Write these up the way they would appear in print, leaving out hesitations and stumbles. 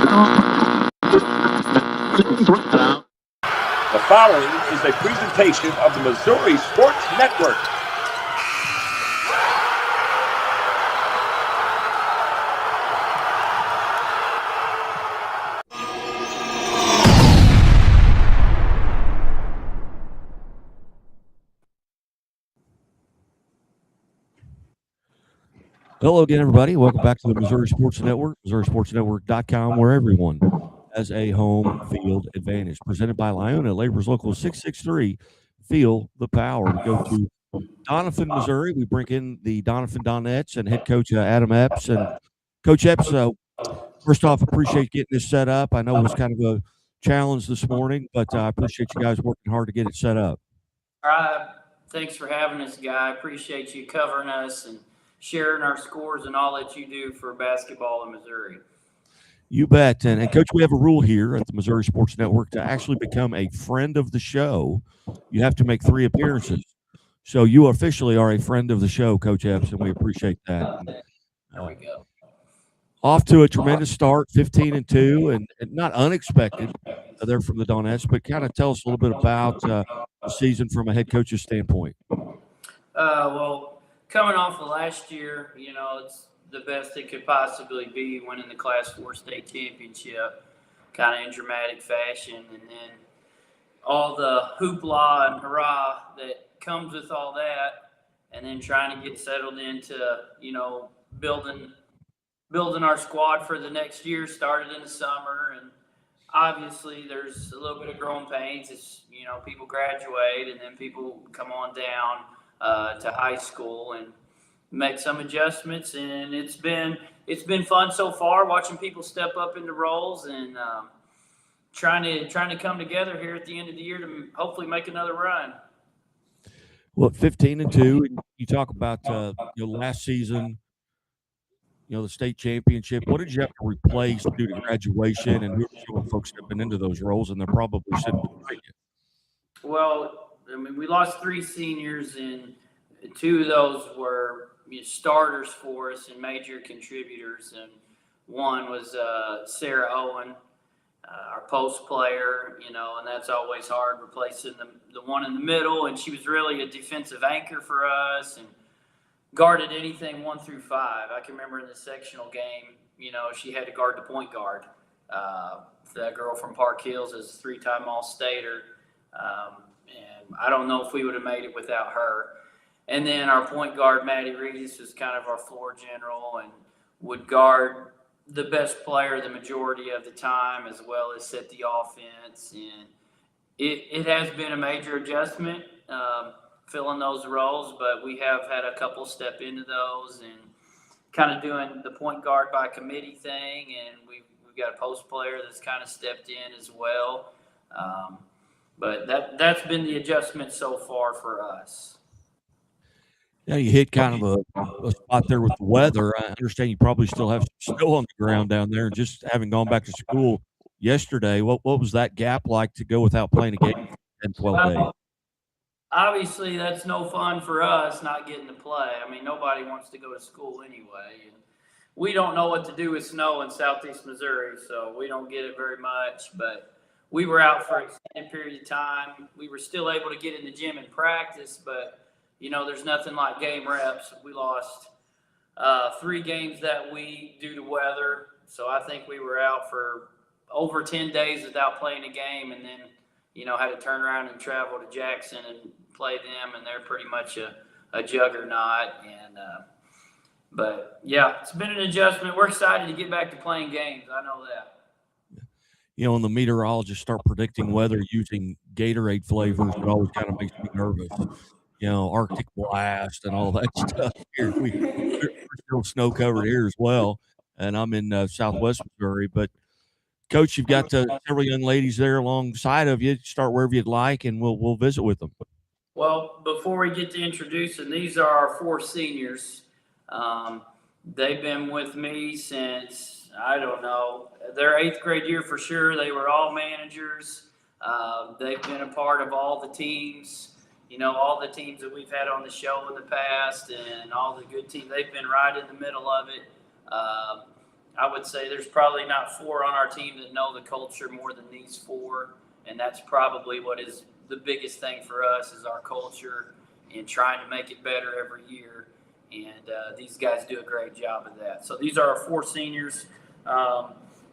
The following is a presentation of the Missouri Sports Network. Hello again, everybody. Welcome back to the Missouri Sports Network, MissouriSportsNetwork.com, where everyone has a home field advantage. Presented by Lyona, Labor's Local 663. Feel the power. We go to Doniphan, Missouri. We bring in the Doniphan Donettes and head coach Adam Epps. And Coach Epps, first off, appreciate getting this set up. I know it was kind of a challenge this morning, but I appreciate you guys working hard to get it set up. All right. Thanks for having us, Guy. Appreciate you covering us and sharing our scores and all that you do for basketball in Missouri. You bet. And Coach, we have a rule here at the Missouri Sports Network to actually become a friend of the show. You have to make 3 appearances. So you officially are a friend of the show, Coach Epps, and we appreciate that. There we go. Off to a tremendous start, 15-2, and not unexpected there from the Donettes, but kind of tell us a little bit about the season from a head coach's standpoint. Well, coming off of last year, it's the best it could possibly be, winning the Class 4 state championship, kind of in dramatic fashion, and then all the hoopla and hurrah that comes with all that, and then trying to get settled into, building our squad for the next year started in the summer. And obviously there's a little bit of growing pains as, people graduate and then people come on down to high school and make some adjustments. And it's been fun so far watching people step up into roles and trying to come together here at the end of the year to hopefully make another run. Well, 15-2, you talk about last season, the state championship. What did you have to replace due to graduation, and who are some of the folks stepping into those roles, and they're probably sitting behind you? Well, we lost 3 seniors, and 2 of those were starters for us and major contributors, and one was Sarah Owen, our post player, and that's always hard, replacing the one in the middle, and she was really a defensive anchor for us and guarded anything 1 through 5. I can remember in the sectional game, she had to guard the point guard. That girl from Park Hills is a 3-time All-Stater, and I don't know if we would have made it without her. And then our point guard, Maddie Reedus, was kind of our floor general and would guard the best player the majority of the time, as well as set the offense. And it has been a major adjustment filling those roles, but we have had a couple step into those and kind of doing the point guard by committee thing. And we've got a post player that's kind of stepped in as well. But that's been the adjustment so far for us. Yeah, you hit kind of a spot there with the weather. I understand you probably still have some snow on the ground down there. Just having gone back to school yesterday, what was that gap like to go without playing a game for 10, 12 days? Obviously, that's no fun for us not getting to play. Nobody wants to go to school anyway. And we don't know what to do with snow in southeast Missouri, so we don't get it very much. But we were out for an extended period of time. We were still able to get in the gym and practice, but there's nothing like game reps. We lost 3 games that week due to weather. So I think we were out for over 10 days without playing a game, and then, had to turn around and travel to Jackson and play them. And they're pretty much a juggernaut. And, but yeah, it's been an adjustment. We're excited to get back to playing games. I know that. And the meteorologists start predicting weather using Gatorade flavors, it always kind of makes me nervous. Arctic blast and all that stuff here. We're still snow covered here as well, and I'm in Southwest Missouri. But Coach, you've got several young ladies there alongside of you. Start wherever you'd like, and we'll visit with them. Well, before we get to introducing, these are our 4 seniors. They've been with me since, I don't know, their 8th grade year for sure. They were all managers. They've been a part of all the teams. All the teams that we've had on the show in the past and all the good teams, they've been right in the middle of it. I would say there's probably not 4 on our team that know the culture more than these 4, and that's probably what is the biggest thing for us is our culture and trying to make it better every year. And these guys do a great job of that. So these are our 4 seniors.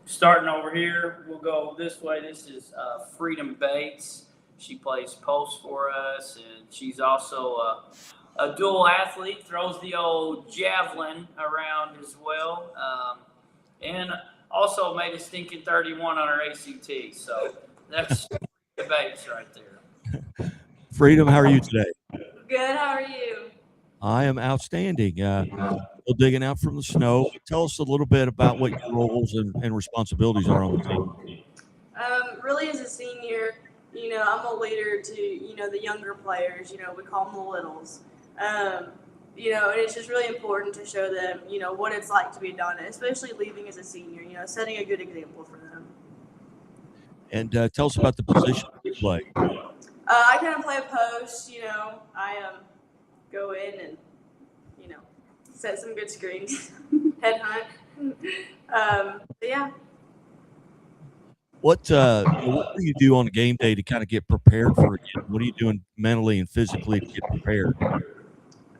Starting over here, we'll go this way. This is Freedom Bates. She plays post for us, and she's also a dual athlete, throws the old javelin around as well, and also made a stinking 31 on her ACT. So that's Freedom Bates right there. Freedom, how are you today? Good. How are you? I am outstanding. Still digging out from the snow. Tell us a little bit about what your roles and responsibilities are on the team. Really, as a senior, I'm a leader to, the younger players. We call them the littles. And it's just really important to show them, what it's like to be a Donna, especially leaving as a senior, setting a good example for them. And tell us about the position you play. I kind of play a post, I go in and, set some good screens, head hunt. Yeah. What do you do on a game day to kind of get prepared for it? What are you doing mentally and physically to get prepared?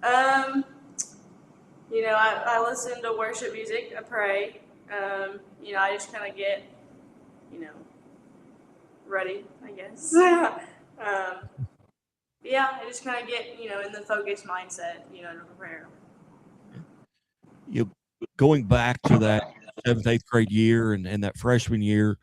I listen to worship music. I pray. I just kind of get, ready, I guess. Yeah, I just kind of get, in the focused mindset, to prepare. Going back to that 7th, 8th grade year and that freshman year,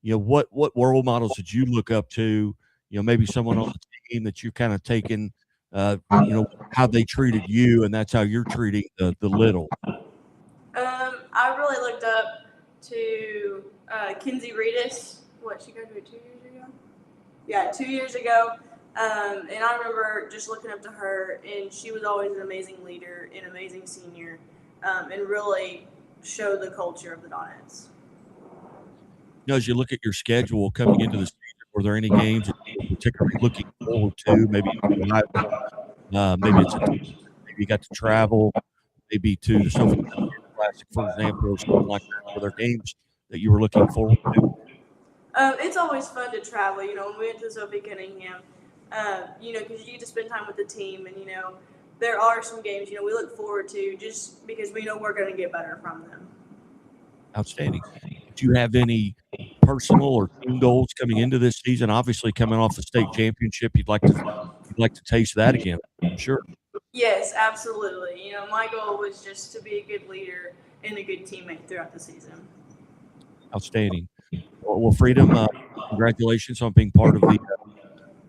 what role models did you look up to? Maybe someone on the team that you've kind of taken, how they treated you, and that's how you're treating the little. I really looked up to Kinsey Reedus. She graduated 2 years ago? Yeah, 2 years ago. And I remember just looking up to her, and she was always an amazing leader, an amazing senior, and really showed the culture of the Donuts. As you look at your schedule coming into the season, were there any games that you were particularly looking forward to? Maybe maybe you got to travel, maybe to the Sophie Classic, for example, or something like that. Were there games that you were looking forward to? It's always fun to travel. When we went to Sophie Cunningham, because you get to spend time with the team, and there are some games we look forward to just because we know we're going to get better from them. Outstanding. Do you have any personal or team goals coming into this season? Obviously, coming off the state championship, you'd like to taste that again, I'm sure. Yes, absolutely. My goal was just to be a good leader and a good teammate throughout the season. Outstanding. Well, Freedom, congratulations on being part of the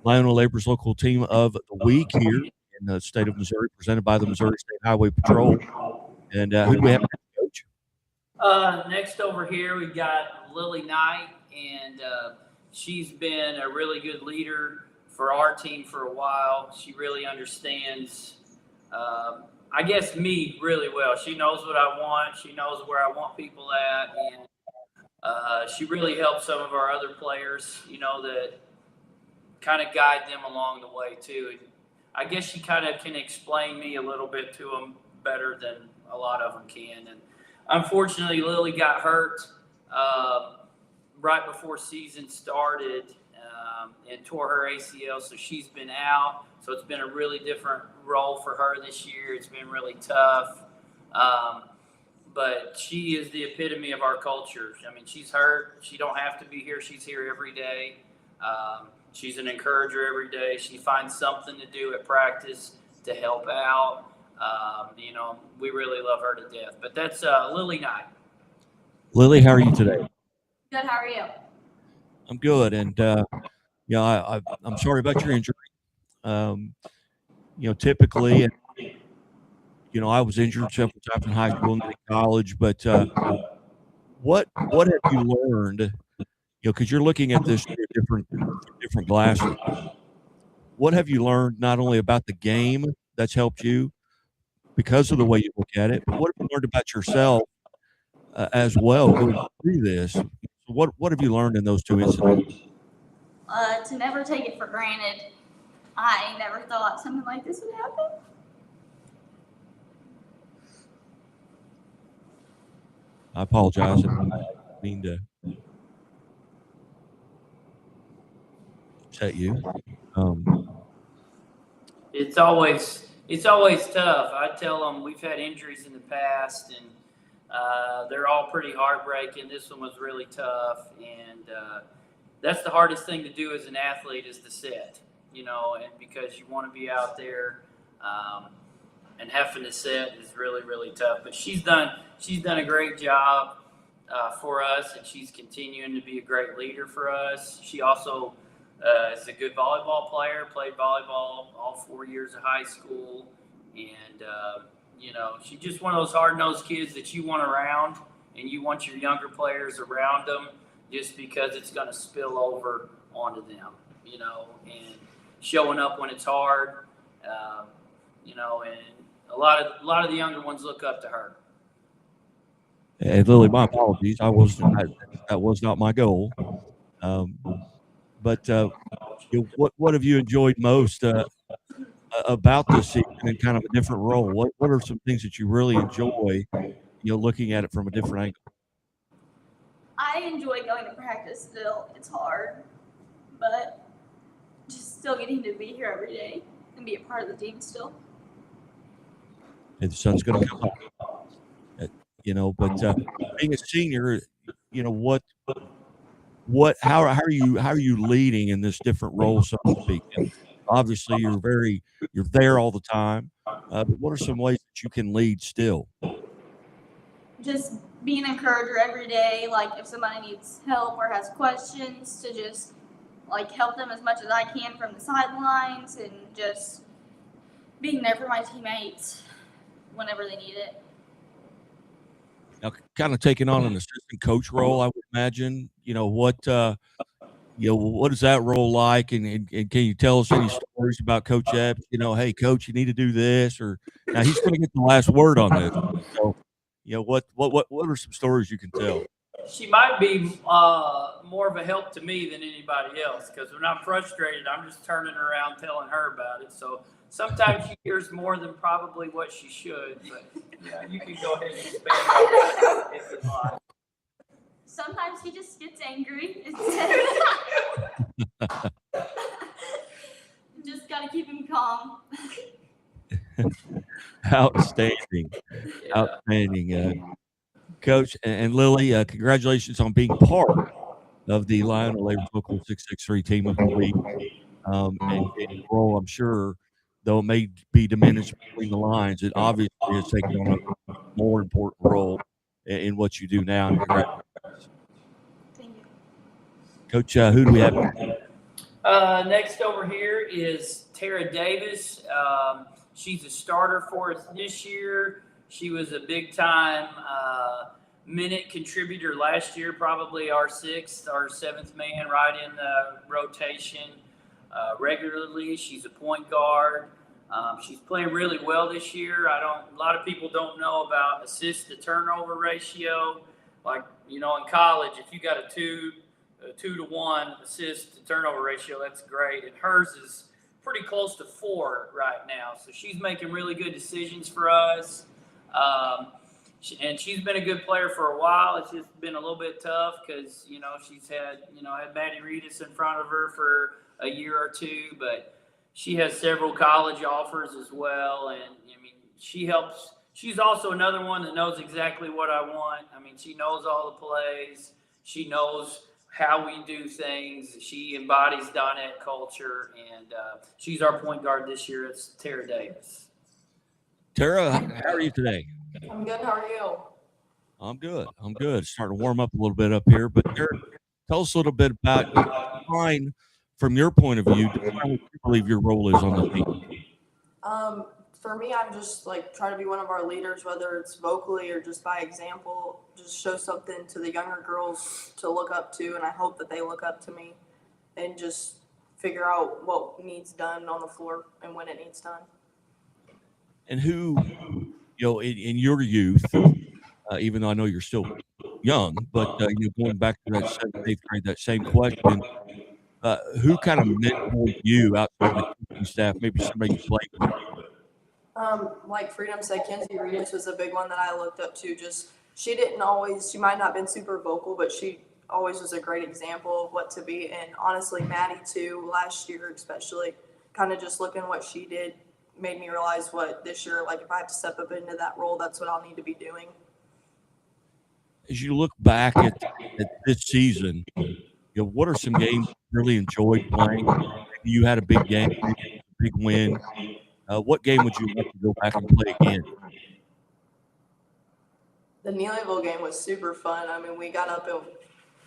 Lionel Labor's Local Team of the Week here in the state of Missouri, presented by the Missouri State Highway Patrol. And who do we have next, Coach? Next over here, we've got Lily Knight, and she's been a really good leader for our team for a while. She really understands, I guess, me really well. She knows what I want. She knows where I want people at, and she really helps some of our other players, that kind of guide them along the way too. And I guess she kind of can explain me a little bit to them better than a lot of them can. And unfortunately, Lily got hurt right before season started and tore her ACL, so she's been out. So it's been a really different role for her this year. It's been really tough. But she is the epitome of our culture. I mean, she's hurt. She don't have to be here. She's here every day. She's an encourager every day. She finds something to do at practice to help out. We really love her to death. But that's Lily Knight. Lily, how are you today? Good. How are you? I'm good. And, I'm sorry about your injury. Typically, I was injured several times in high school and in college, but what have you learned? Because you're looking at this through different glasses. What have you learned not only about the game that's helped you because of the way you look at it, but what have you learned about yourself as well going through this? What have you learned in those two incidents? To never take it for granted. I never thought something like this would happen. I apologize. I didn't mean to upset you. It's always tough. I tell them we've had injuries in the past, and they're all pretty heartbreaking. This one was really tough, and that's the hardest thing to do as an athlete is to sit, and because you want to be out there, and having to sit is really, really tough. But she's done a great job for us, and she's continuing to be a great leader for us. She also is a good volleyball player, played volleyball all 4 years of high school. And, she's just one of those hard-nosed kids that you want around, and you want your younger players around them just because it's going to spill over onto them, and showing up when it's hard, and a lot of the younger ones look up to her. And Lily, my apologies. That was not my goal. But what have you enjoyed most about this season in kind of a different role? What are some things that you really enjoy, looking at it from a different angle? I enjoy going to practice still. It's hard, but just still getting to be here every day and be a part of the team still. And the sun's going to come up, but being a senior, how are you leading in this different role, so to speak? And obviously, you're there all the time. But what are some ways that you can lead still? Just being an encourager every day. Like if somebody needs help or has questions, to just help them as much as I can from the sidelines, and just being there for my teammates whenever they need it. Now, kind of taking on an assistant coach role, I would imagine. What is that role like? And can you tell us any stories about Coach Epps? Hey, Coach, you need to do this, or now he's going to get the last word on this. So, what are some stories you can tell? She might be more of a help to me than anybody else, because when I'm frustrated, I'm just turning around telling her about it. So sometimes she hears more than probably what she should. But yeah, you can go ahead and expand on that if you like. Sometimes he just gets angry. Just gotta keep him calm. Outstanding. Coach and Lily, congratulations on being part of the Lionel Labor Local 663 Team of the Week. And your role, I'm sure, though it may be diminished between the lines, it obviously has taken on a more important role in what you do now. And congratulations. Thank you. Coach, who do we have? Next over here is Tara Davis. She's a starter for us this year. She was a big-time minute contributor last year, probably our seventh man right in the rotation regularly. She's a point guard. She's playing really well this year. A lot of people don't know about assist to turnover ratio. Like, in college, if you got a 2-to-1 assist to turnover ratio, that's great. And hers is pretty close to 4 right now. So she's making really good decisions for us. And she's been a good player for a while. It's just been a little bit tough because, she's had Maddie Reedus in front of her for a year or two, but she has several college offers as well. And she helps. She's also another one that knows exactly what I want. She knows all the plays. She knows how we do things. She embodies Donette culture, and she's our point guard this year. It's Tara Davis. Tara, how are you today? I'm good. How are you? I'm good. Starting to warm up a little bit up here. But Tara, tell us a little bit about from your point of view, what you believe your role is on the team. For me, I'm just try to be one of our leaders, whether it's vocally or just by example, just show something to the younger girls to look up to. And I hope that they look up to me and just figure out what needs done on the floor and when it needs done. And who, in your youth, even though I know you're still young, but going back to that 7th, 8th grade, that same question, who kind of mentored you outside the coaching staff, maybe somebody you played with? Like Freedom said, Kinsey Reedus was a big one that I looked up to, just she might not have been super vocal, but she always was a great example of what to be. And honestly, Maddie too, last year especially, kind of just looking what she did made me realize what this year, like if I have to step up into that role, that's what I'll need to be doing. As you look back at this season, what are some games you really enjoyed playing? Maybe you had a big game, a big win. What game would you like to go back and play again? The Neelyville game was super fun. I mean, we got up and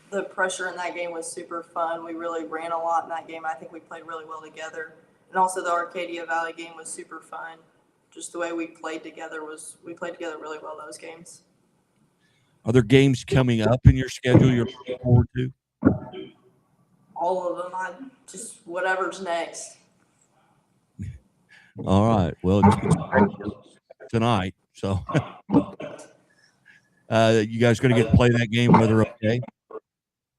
the pressure in that game was super fun. We really ran a lot in that game. I think we played really well together. And also the Arcadia Valley game was super fun. Just the way we played together we played together really well those games. Are there games coming up in your schedule you're looking forward to? All of them. Just whatever's next. All right. Well, it's tonight, so you guys going to get to play that game, weather okay?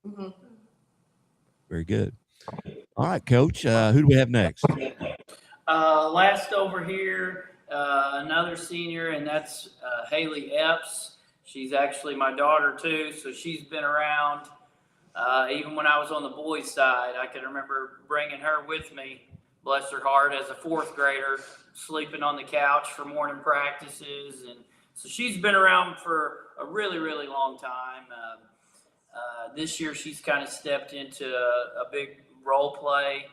Mm-hmm. Very good. All right, Coach. Who do we have next? Last over here, another senior, and that's Haley Epps. She's actually my daughter too, so she's been around. Even when I was on the boys' side, I can remember bringing her with me, bless her heart, as a fourth grader, sleeping on the couch for morning practices. And so she's been around for a really, really long time. This year, she's kind of stepped into a big role play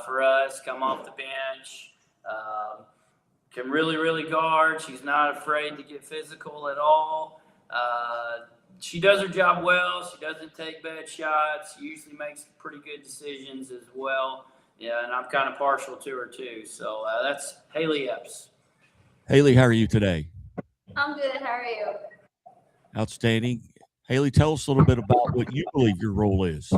for us, come off the bench, can really, really guard. She's not afraid to get physical at all. She does her job well. She doesn't take bad shots. She usually makes pretty good decisions as well. Yeah, and I'm kind of partial to her too. So that's Haley Epps. Haley, how are you today? I'm good. How are you? Outstanding. Haley, tell us a little bit about what you believe your role is.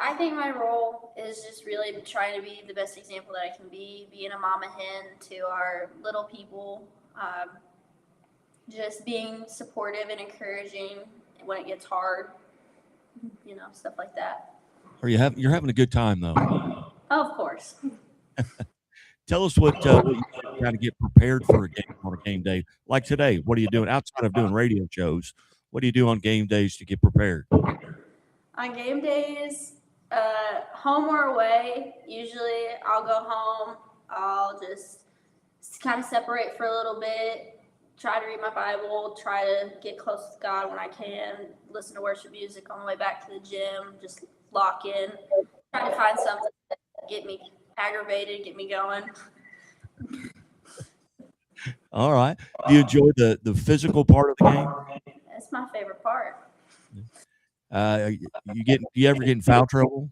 I think my role is just really trying to be the best example that I can be, being a mama hen to our little people, just being supportive and encouraging when it gets hard, stuff like that. You're having a good time though. Of course. Tell us what you kind of get prepared for a game on a game day. Like today, what are you doing outside of doing radio shows? What do you do on game days to get prepared? On game days, home or away, usually I'll go home. I'll just kind of separate for a little bit, try to read my Bible, try to get close to God when I can, listen to worship music on the way back to the gym, just lock in, try to find something that get me aggravated, get me going. All right. Do you enjoy the physical part of the game? That's my favorite part. You ever get in foul trouble?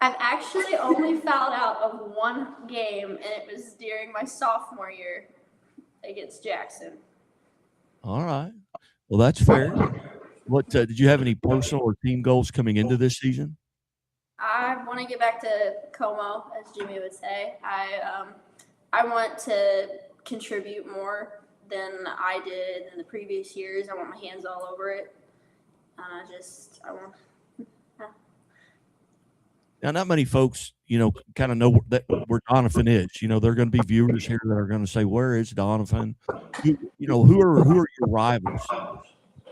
I've actually only fouled out of one game, and it was during my sophomore year against Jackson. All right. Well, that's fair. What did you have any personal or team goals coming into this season? I want to get back to Como, as Jimmy would say. I want to contribute more than I did in the previous years. I want my hands all over it. Now, not many folks, kind of know where Doniphan is. There are going to be viewers here that are going to say, "Where is Doniphan?" Who are your rivals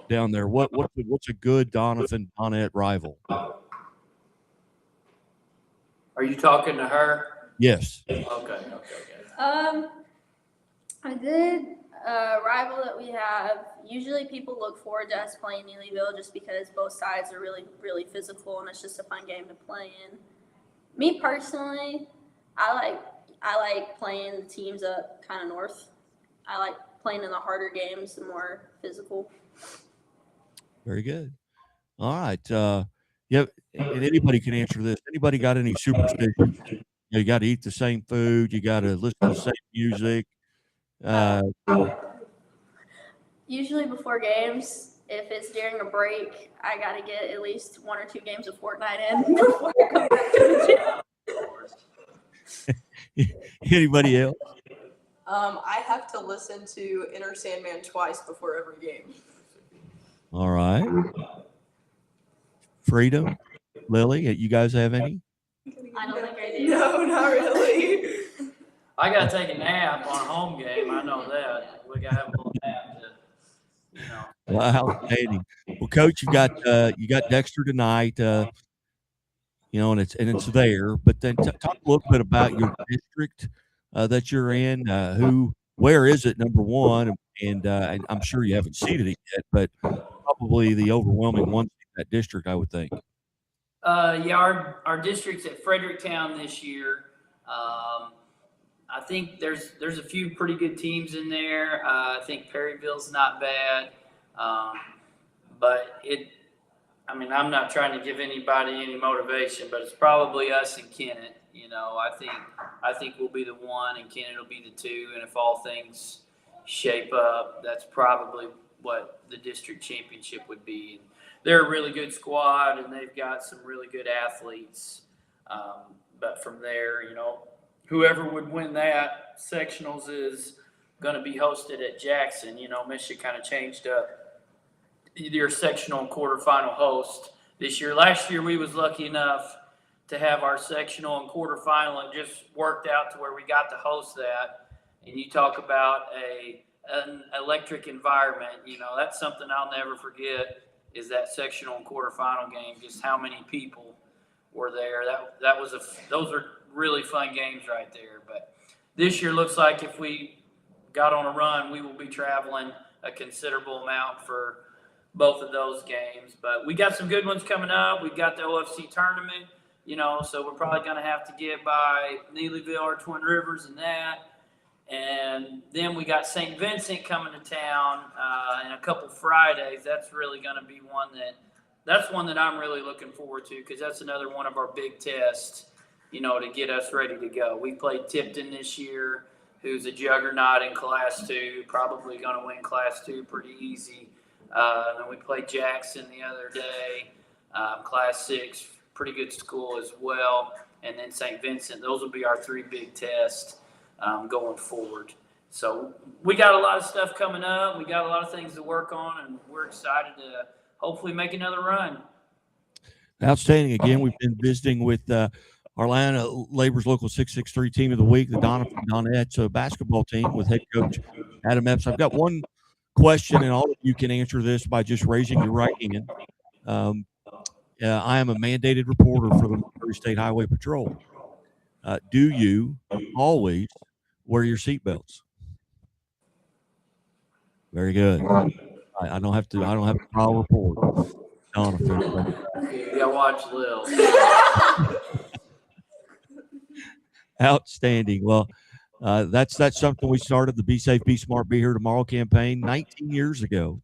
down there? What's a good Doniphan-Donette rival? Are you talking to her? Yes. Okay. A good rival that we have, usually people look forward to us playing Neelyville just because both sides are really, really physical and it's just a fun game to play in. Me personally, I like playing the teams up kind of north. I like playing in the harder games, the more physical. Very good. All right. Yeah, and anybody can answer this. Anybody got any superstitions? You got to eat the same food. You got to listen to the same music. Usually before games, if it's during a break, I got to get at least 1 or 2 games of Fortnite in before I come back to the gym. Anybody else? I have to listen to Enter Sandman twice before every game. All right. Freedom, Lily, you guys have any? I don't think I do. No, not really. I got to take a nap on a home game. I know that. We got to have a Well, outstanding. Well, Coach, you got Dexter tonight. And it's there. But then talk a little bit about your district that you're in. Where is it? Number one, and I'm sure you haven't seeded it yet, but probably the overwhelming one in that district, I would think. Yeah, our district's at Fredericktown this year. I think there's a few pretty good teams in there. I think Perryville's not bad, but I'm not trying to give anybody any motivation, but it's probably us and Kennett. I think we'll be the one, and Kennett will be the two. And if all things shape up, that's probably what the district championship would be. And they're a really good squad, and they've got some really good athletes. But from there, whoever would win that sectionals is going to be hosted at Jackson. Michigan kind of changed up their sectional and quarterfinal host this year. Last year, we was lucky enough to have our sectional and quarterfinal, and just worked out to where we got to host that. And you talk about an electric environment. That's something I'll never forget, is that sectional and quarterfinal game, just how many people were there. Those are really fun games right there. But this year looks like if we got on a run, we will be traveling a considerable amount for both of those games. But we got some good ones coming up. We've got the OFC tournament, so we're probably going to have to get by Neelyville or Twin Rivers in that. And then we got St. Vincent coming to town in a couple Fridays. That's really going to be one that I'm really looking forward to, because that's another one of our big tests, to get us ready to go. We played Tipton this year, who's a juggernaut in Class 2, probably going to win Class 2 pretty easy. Then we played Jackson the other day, Class 6, pretty good school as well. And then St. Vincent. Those will be our three big tests going forward. So we got a lot of stuff coming up. We got a lot of things to work on, and we're excited to hopefully make another run. Outstanding. Again, we've been visiting with our Atlanta Labor's Local 663 Team of the Week, the Doniphan basketball team with head coach Adam Epps. I've got one question, and all of you can answer this by just raising your right hand. I am a mandated reporter for the Missouri State Highway Patrol. Do you always wear your seatbelts? Very good. I don't have to file a report. Doniphan. Yeah, watch Lil. Outstanding. Well, that's something we started, the Be Safe, Be Smart, Be Here Tomorrow campaign 19 years ago.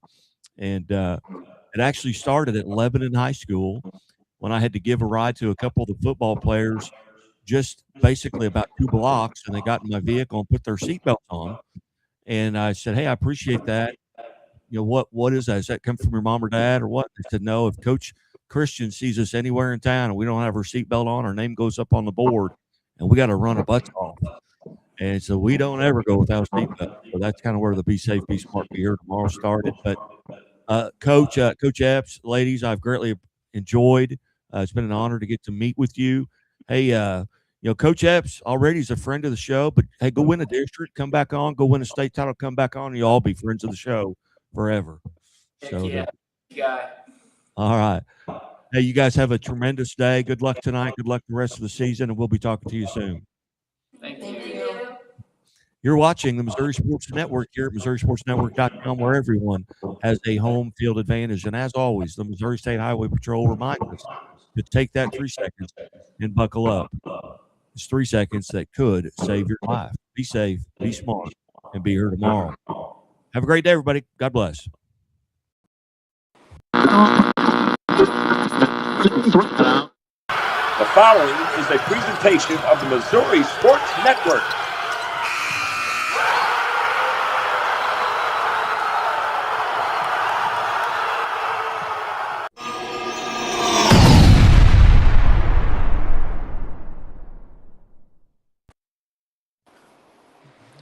And it actually started at Lebanon High School when I had to give a ride to a couple of the football players just basically about 2 blocks, and they got in my vehicle and put their seatbelts on. And I said, hey, I appreciate that. What is that? Does that come from your mom or dad or what? They said, no, if Coach Christian sees us anywhere in town and we don't have our seatbelt on, our name goes up on the board and we got to run our butts off. And so we don't ever go without a seatbelt. So that's kind of where the Be Safe, Be Smart, Be Here Tomorrow started. But Coach Epps, ladies, I've greatly enjoyed. It's been an honor to get to meet with you. Hey, Coach Epps already is a friend of the show, but hey, go win a district, come back on, go win a state title, come back on, and you'll all be friends of the show forever. So, Yeah. All right. Hey, you guys have a tremendous day. Good luck tonight. Good luck the rest of the season, and we'll be talking to you soon. Thank you. You're watching the Missouri Sports Network here at MissouriSportsNetwork.com, where everyone has a home field advantage. And as always, the Missouri State Highway Patrol reminds us to take that 3 seconds and buckle up. It's 3 seconds that could save your life. Be safe, be smart, and be here tomorrow. Have a great day, everybody. God bless. The following is a presentation of the Missouri Sports Network.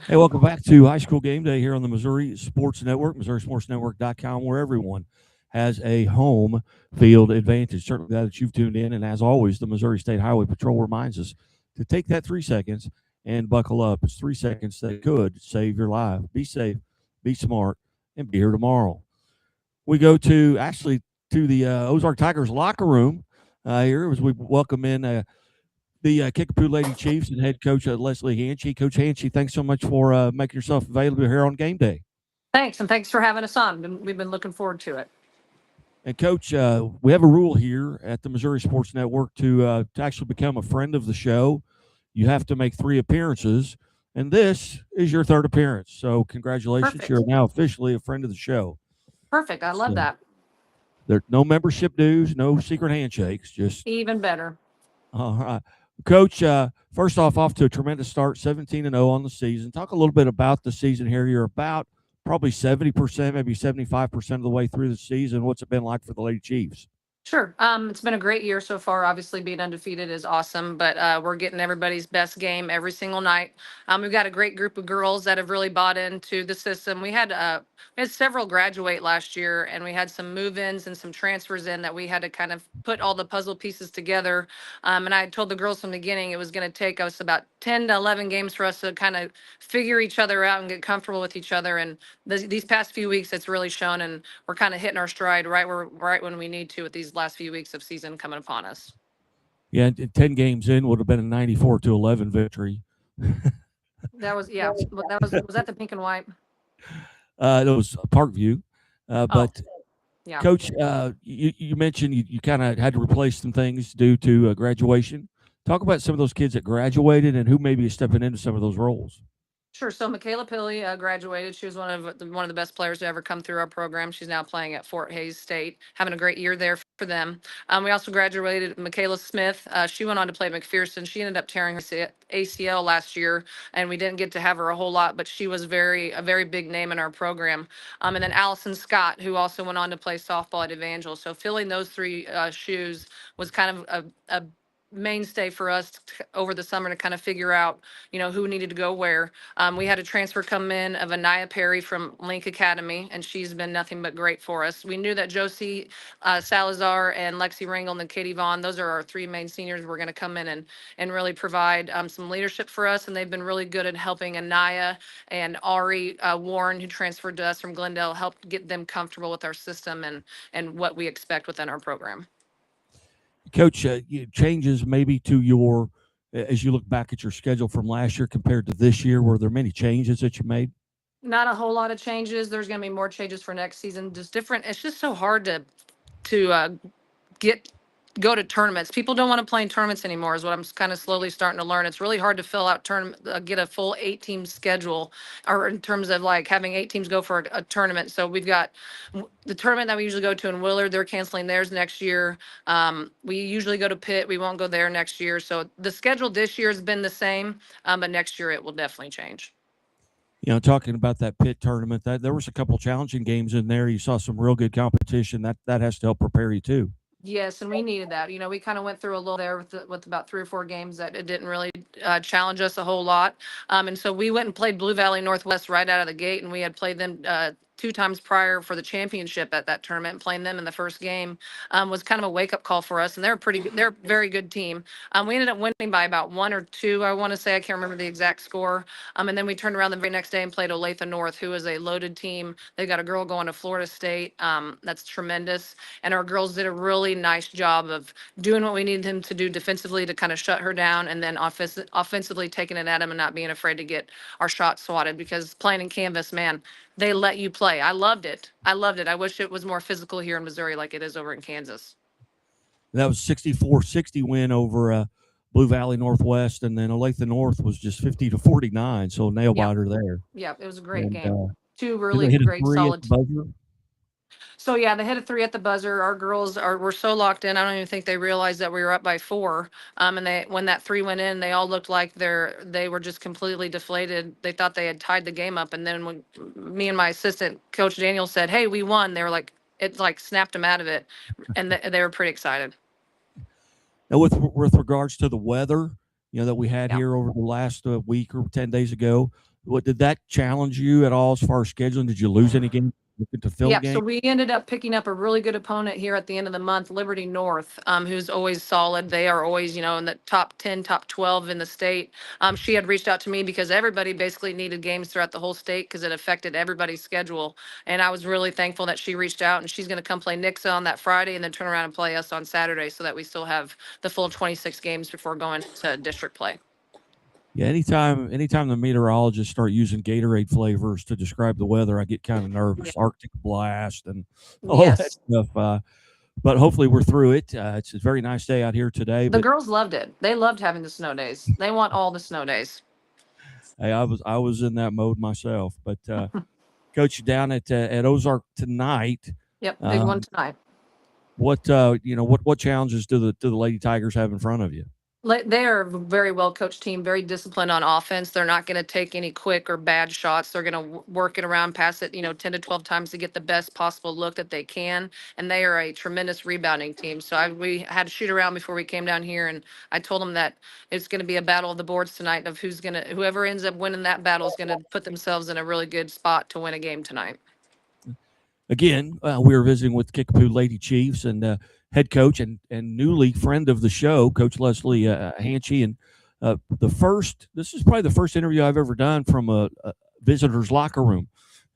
Hey, welcome back to High School Game Day here on the Missouri Sports Network, MissouriSportsNetwork.com, where everyone has a home field advantage. Certainly glad that you've tuned in. And as always, the Missouri State Highway Patrol reminds us to take that 3 seconds and buckle up. It's 3 seconds that could save your life. Be safe, be smart, and be here tomorrow. we go to the Ozark Tigers locker room here as we welcome in the Kickapoo Lady Chiefs and head coach Leslie Hanchy. Coach Hanchy, thanks so much for making yourself available here on game day. Thanks, and thanks for having us on. We've been looking forward to it. And Coach, we have a rule here at the Missouri Sports Network to actually become a friend of the show. You have to make 3 appearances, and this is your 3rd appearance. So congratulations, Perfect. You're now officially a friend of the show. Perfect. I love that. There's no membership dues, no secret handshakes, just Even better. all right. Coach, first off to a tremendous start, 17-0 on the season. Talk a little bit about the season here. You're about probably 70%, maybe 75% of the way through the season. What's it been like for the Lady Chiefs? Sure. It's been a great year so far. Obviously, being undefeated is awesome, but we're getting everybody's best game every single night. We've got a great group of girls that have really bought into the system. We had several graduate last year, and we had some move-ins and some transfers in that we had to kind of put all the puzzle pieces together. And I told the girls from the beginning it was going to take us about 10 to 11 games for us to kind of figure each other out and get comfortable with each other. And these past few weeks, it's really shown, and we're kind of hitting our stride right when we need to with these last few weeks of season coming upon us. Yeah, 10 games in would have been a 94-11 victory. That was was that the pink and white? It was Parkview. But yeah. Coach, you mentioned you kind of had to replace some things due to graduation. Talk about some of those kids that graduated and who maybe is stepping into some of those roles. Sure. So Michaela Pilley graduated. She was one of the best players to ever come through our program. She's now playing at Fort Hays State, having a great year there for them. We also graduated Michaela Smith. She went on to play at McPherson. She ended up tearing her ACL last year, and we didn't get to have her a whole lot, but she was a very big name in our program. And then Allison Scott, who also went on to play softball at Evangel. So filling those 3 shoes was kind of a mainstay for us over the summer to kind of figure out, who needed to go where. We had a transfer come in of Anaya Perry from Link Academy, and she's been nothing but great for us. We knew that Josie Salazar and Lexi Ringel and Katie Vaughn, those are our 3 main seniors, were going to come in and really provide some leadership for us, and they've been really good at helping Anaya and Ari Warren, who transferred to us from Glendale, help get them comfortable with our system and what we expect within our program. Coach, changes maybe to your, as you look back at your schedule from last year compared to this year, were there many changes that you made? Not a whole lot of changes. There's going to be more changes for next season. Just different. It's just so hard to go to tournaments. People don't want to play in tournaments anymore, is what I'm kind of slowly starting to learn. It's really hard to fill out get a full 8-team schedule, or in terms of like having 8 teams go for a tournament. So we've got the tournament that we usually go to in Willard. They're canceling theirs next year. We usually go to Pitt. We won't go there next year. So the schedule this year has been the same, but next year it will definitely change. Talking about that Pitt tournament, that there was a couple challenging games in there. You saw some real good competition. That has to help prepare you too. Yes, and we needed that. We kind of went through a little there with about 3 or 4 games that it didn't really challenge us a whole lot. And so we went and played Blue Valley Northwest right out of the gate, and we had played them 2 times prior for the championship at that tournament. And playing them in the first game was kind of a wake-up call for us, and they're a very good team. We ended up winning by about 1 or 2, I want to say. I can't remember the exact score. And then we turned around the very next day and played Olathe North, who is a loaded team. They got a girl going to Florida State. That's tremendous. And our girls did a really nice job of doing what we needed them to do defensively to kind of shut her down, and then offensively taking it at them and not being afraid to get our shots swatted, because playing in canvas, man, they let you play. I loved it. I wish it was more physical here in Missouri like it is over in Kansas. That was 64-60 win over Blue Valley Northwest, and then Olathe North was just 50-49. So nail biter there. Yeah, it was a great game. 2 really great solid. So yeah, they hit a 3 at the buzzer. Our girls were so locked in. I don't even think they realized that we were up by 4. And when that 3 went in, they all looked like they were just completely deflated. They thought they had tied the game up. And then when me and my assistant, Coach Daniel, said, "Hey, we won," they were like, it like snapped them out of it, and they were pretty excited. Now, with regards to the weather, that we had here over the last week or 10 days ago, did that challenge you at all as far as scheduling? Did you lose any games looking to fill Yeah, game? so we ended up picking up a really good opponent here at the end of the month, Liberty North, who's always solid. They are always, in the top 10, top 12 in the state. She had reached out to me because everybody basically needed games throughout the whole state because it affected everybody's schedule. And I was really thankful that she reached out, and she's going to come play Nixa on that Friday and then turn around and play us on Saturday so that we still have the full 26 games before going to district play. Yeah, anytime the meteorologists start using Gatorade flavors to describe the weather, I get kind of nervous. Arctic blast and all that Yes. stuff. But hopefully we're through it. It's a very nice day out here today. The But girls loved it. They loved having the snow days. They want all the snow days. hey, I was in that mode myself. But Coach, down at Ozark tonight. Yep, big one tonight. What what challenges do the Lady Tigers have in front of you? They are a very well coached team, very disciplined on offense. They're not going to take any quick or bad shots. They're going to work it around, pass it, 10 to 12 times to get the best possible look that they can. And they are a tremendous rebounding team. So we had a shoot around before we came down here, and I told them that it's going to be a battle of the boards tonight of whoever ends up winning that battle is going to put themselves in a really good spot to win a game tonight. Again, we were visiting with Kickapoo Lady Chiefs and head coach and newly friend of the show, Coach Leslie Hanchy. And this is probably the first interview I've ever done from a visitor's locker room.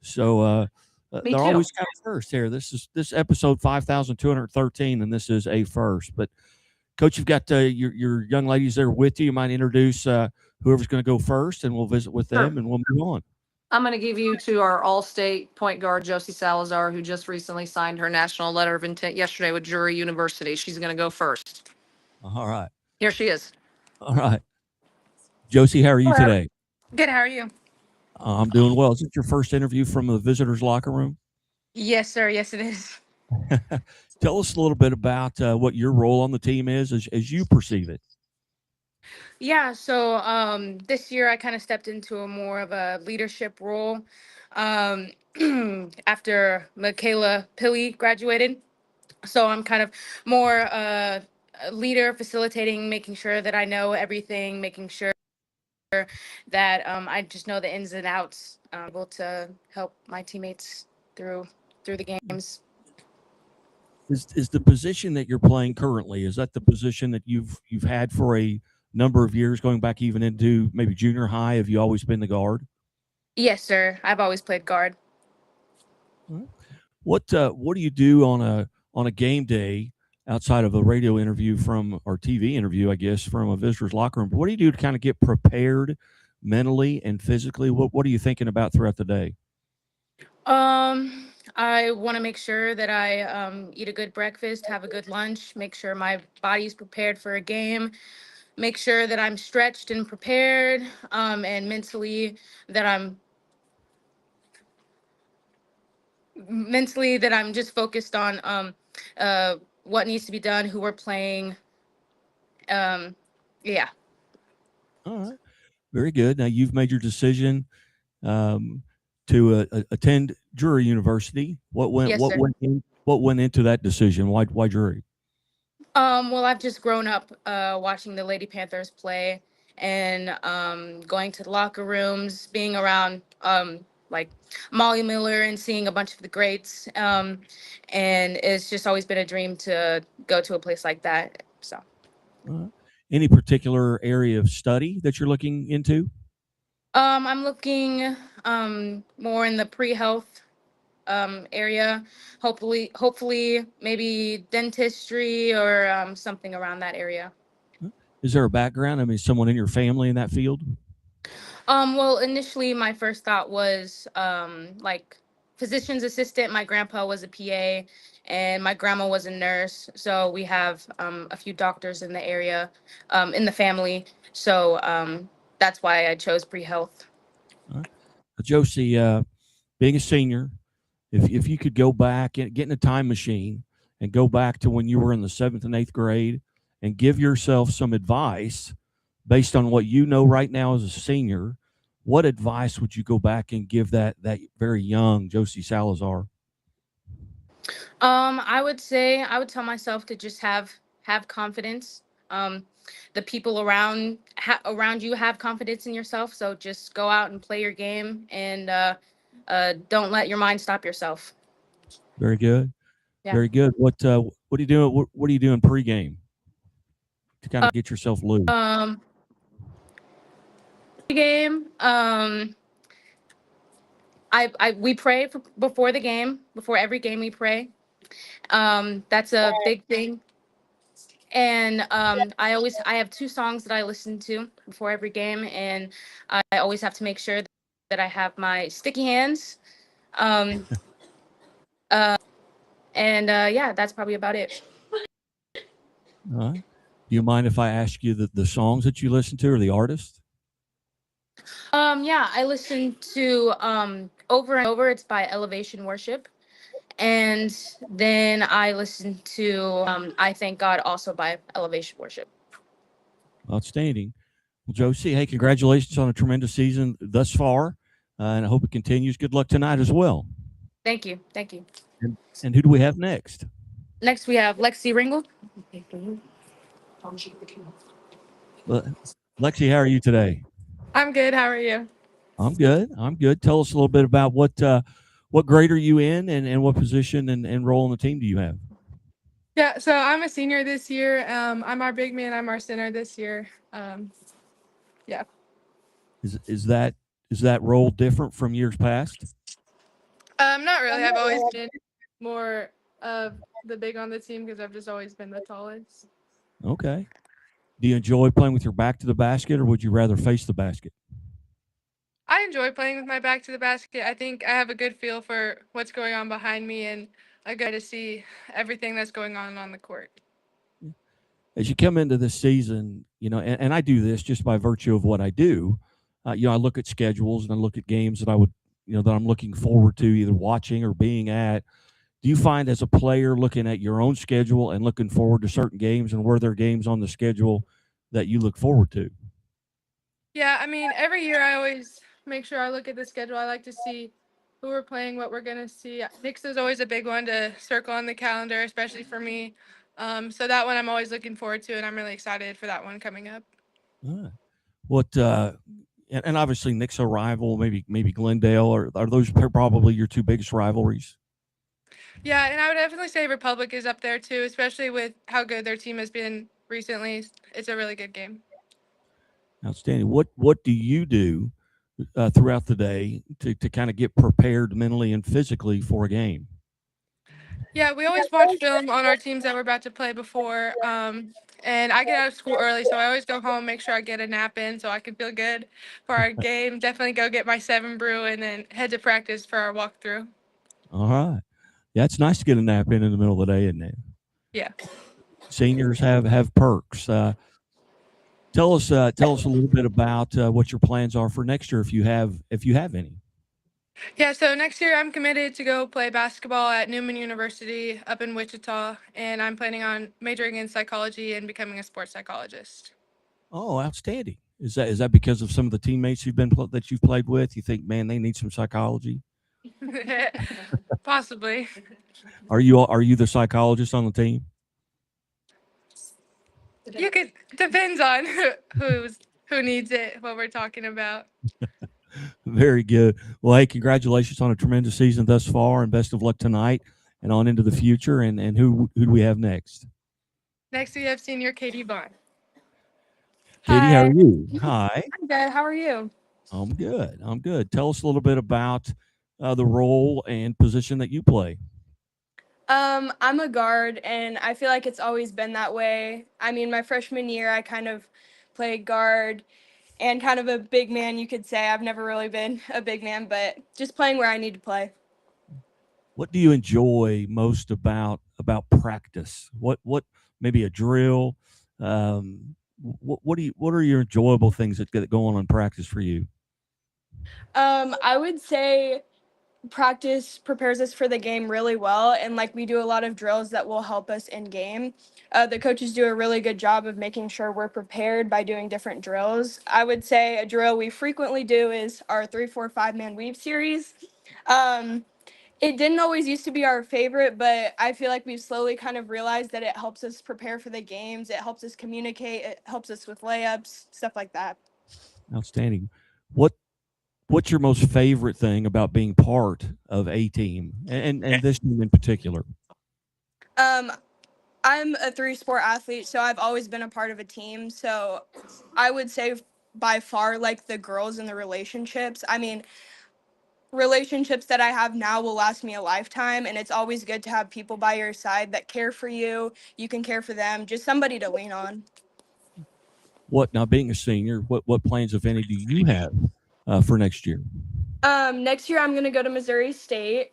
So Me they're too. always kind of first here. This episode 5,213, and this is a first. But Coach, you've got your young ladies there with you. You might introduce whoever's going to go first, and we'll visit with them, and we'll move on. I'm going to give you to our all-state point guard, Josie Salazar, who just recently signed her national letter of intent yesterday with Drury University. She's going to go first. All right. Here she is. All right. Josie, how are you today? Good. How are you? I'm doing well. Is it your first interview from the visitors' locker room? Yes, sir. Yes, it is. Tell us a little bit about what your role on the team is as you perceive it. Yeah. So this year I kind of stepped into a more of a leadership role after Michaela Pilley graduated. So I'm kind of more a leader, facilitating, making sure that I know everything, making sure that I just know the ins and outs, able to help my teammates through the games. Is the position that you're playing currently, is that the position that you've had for a number of years, going back even into maybe junior high? Have you always been the guard? Yes, sir. I've always played guard. What do you do on a game day outside of a radio interview or TV interview, I guess, from a visitor's locker room? But what do you do to kind of get prepared mentally and physically? What are you thinking about throughout the day? I want to make sure that I eat a good breakfast, have a good lunch, make sure my body's prepared for a game, make sure that I'm stretched and prepared, and mentally that I'm just focused on what needs to be done, who we're playing. Yeah. All right. Very good. Now you've made your decision to attend Drury University. What went Yes, what sir. what went into that decision? Why Drury? Well, I've just grown up watching the Lady Panthers play and going to the locker rooms, being around like Molly Miller and seeing a bunch of the greats. And it's just always been a dream to go to a place like that. So, Any particular area of study that you're looking into? I'm looking more in the pre-health area. Hopefully, maybe dentistry or something around that area. Is there a background? I mean, someone in your family in that field? Well, initially my first thought was like physician's assistant. My grandpa was a PA and my grandma was a nurse. So we have a few doctors in the area, in the family. So that's why I chose pre-health. Josie, being a senior, if you could go back and get in a time machine and go back to when you were in the 7th and 8th grade and give yourself some advice based on what you know right now as a senior, what advice would you go back and give that very young Josie Salazar? I would tell myself to just have confidence. The people around you have confidence in yourself. So just go out and play your game and don't let your mind stop yourself. Very good. Yeah. Very good. What are you doing? What are you doing pregame to kind of get yourself loose? Game. We pray before the game. Before every game, we pray. That's a big thing. And I have 2 songs that I listen to before every game, and I always have to make sure that I have my sticky hands. Yeah, that's probably about it. All right. Do you mind if I ask you the songs that you listen to or the artist? Yeah, I listen to Over and Over. It's by Elevation Worship. And then I listen to I Thank God, also by Elevation Worship. Outstanding. Well, Josie, hey, congratulations on a tremendous season thus far, and I hope it continues. Good luck tonight as well. Thank you. Thank you. And who do we have next? Next, we have Lexi Ringle. Lexi, how are you today? I'm good. How are you? I'm good. I'm good. Tell us a little bit about what grade are you in, and what position and role on the team do you have? Yeah, so I'm a senior this year. I'm our big man. I'm our center this year. Yeah. Is that role different from years past? Not really. I've always been more of the big on the team because I've just always been the tallest. Okay. Do you enjoy playing with your back to the basket, or would you rather face the basket? I enjoy playing with my back to the basket. I think I have a good feel for what's going on behind me and a good to see everything that's going on the court. As you come into this season, and I do this just by virtue of what I do. I look at schedules and I look at games that I would, that I'm looking forward to either watching or being at. Do you find as a player looking at your own schedule and looking forward to certain games, and were there games on the schedule that you look forward to? Yeah, I mean, every year I always make sure I look at the schedule. I like to see who we're playing, what we're going to see. Knicks is always a big one to circle on the calendar, especially for me. So that one I'm always looking forward to, and I'm really excited for that one coming up. All right. What and obviously Knicks a rival, maybe Glendale, or are those probably your 2 biggest rivalries? Yeah, and I would definitely say Republic is up there too, especially with how good their team has been recently. It's a really good game. Outstanding. What do you do throughout the day to kind of get prepared mentally and physically for a game? Yeah, we always watch film on our teams that we're about to play before. And I get out of school early, so I always go home, make sure I get a nap in so I can feel good for our game. Definitely go get my 7 brew and then head to practice for our walkthrough. All right. Yeah, it's nice to get a nap in the middle of the day, isn't it? Yeah. Seniors have perks. Tell us a little bit about what your plans are for next year, if you have any. Yeah, so next year I'm committed to go play basketball at Newman University up in Wichita, and I'm planning on majoring in psychology and becoming a sports psychologist. Oh, outstanding! Is that because of some of the teammates that you've played with? You think, man, they need some psychology? Possibly. Are you the psychologist on the team? You could depends on who needs it, what we're talking about. Very good. Well, hey, congratulations on a tremendous season thus far, and best of luck tonight and on into the future. And who do we have next? Next we have senior Katie Vaughn. Katie, how are you? Hi. I'm good. How are you? I'm good. I'm good. Tell us a little bit about the role and position that you play. I'm a guard, and I feel like it's always been that way. I mean, my freshman year, I kind of played guard and kind of a big man, you could say. I've never really been a big man, but just playing where I need to play. What do you enjoy most about practice? What maybe a drill? What are your enjoyable things that go on in practice for you? I would say practice prepares us for the game really well, and like we do a lot of drills that will help us in game. The coaches do a really good job of making sure we're prepared by doing different drills. I would say a drill we frequently do is our 3-4-5 man weave series. It didn't always used to be our favorite, but I feel like we've slowly kind of realized that it helps us prepare for the games. It helps us communicate. It helps us with layups, stuff like that. Outstanding. What what's your most favorite thing about being part of a team and this team in particular? Um, I'm a three-sport athlete, so I've always been a part of a team. So I would say by far, like the girls and the relationships. I mean, relationships that I have now will last me a lifetime, and it's always good to have people by your side that care for you. You can care for them, just somebody to lean on. What now? Being a senior, what plans, if any, do you have for next year? Next year I'm gonna go to Missouri State.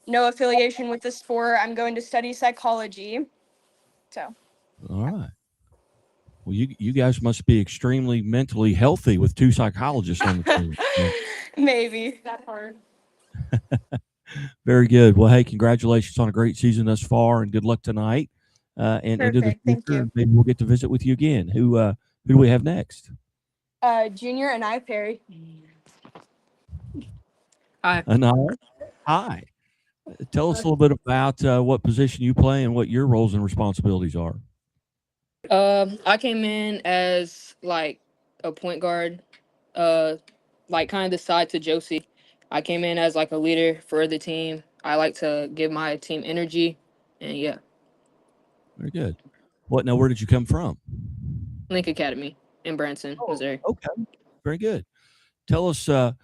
No affiliation with the sport. I'm going to study psychology. So All right. Well, you guys must be extremely mentally healthy with two psychologists on the team. So, maybe. That hard. very good. Well, hey, congratulations on a great season thus far, and good luck tonight and into the Perfect. Thank future. you. Maybe we'll get to visit with you again. Who do we have next? Junior and I, Perry. Hi. Anaya. Hi. Tell us a little bit about what position you play and what your roles and responsibilities are. I came in as like a point guard, like kind of the side to Josie. I came in as like a leader for the team. I like to give my team energy, and yeah, Very good. What now? Where did you come from? Link Academy in Branson, Missouri. Okay. Very good. Tell us a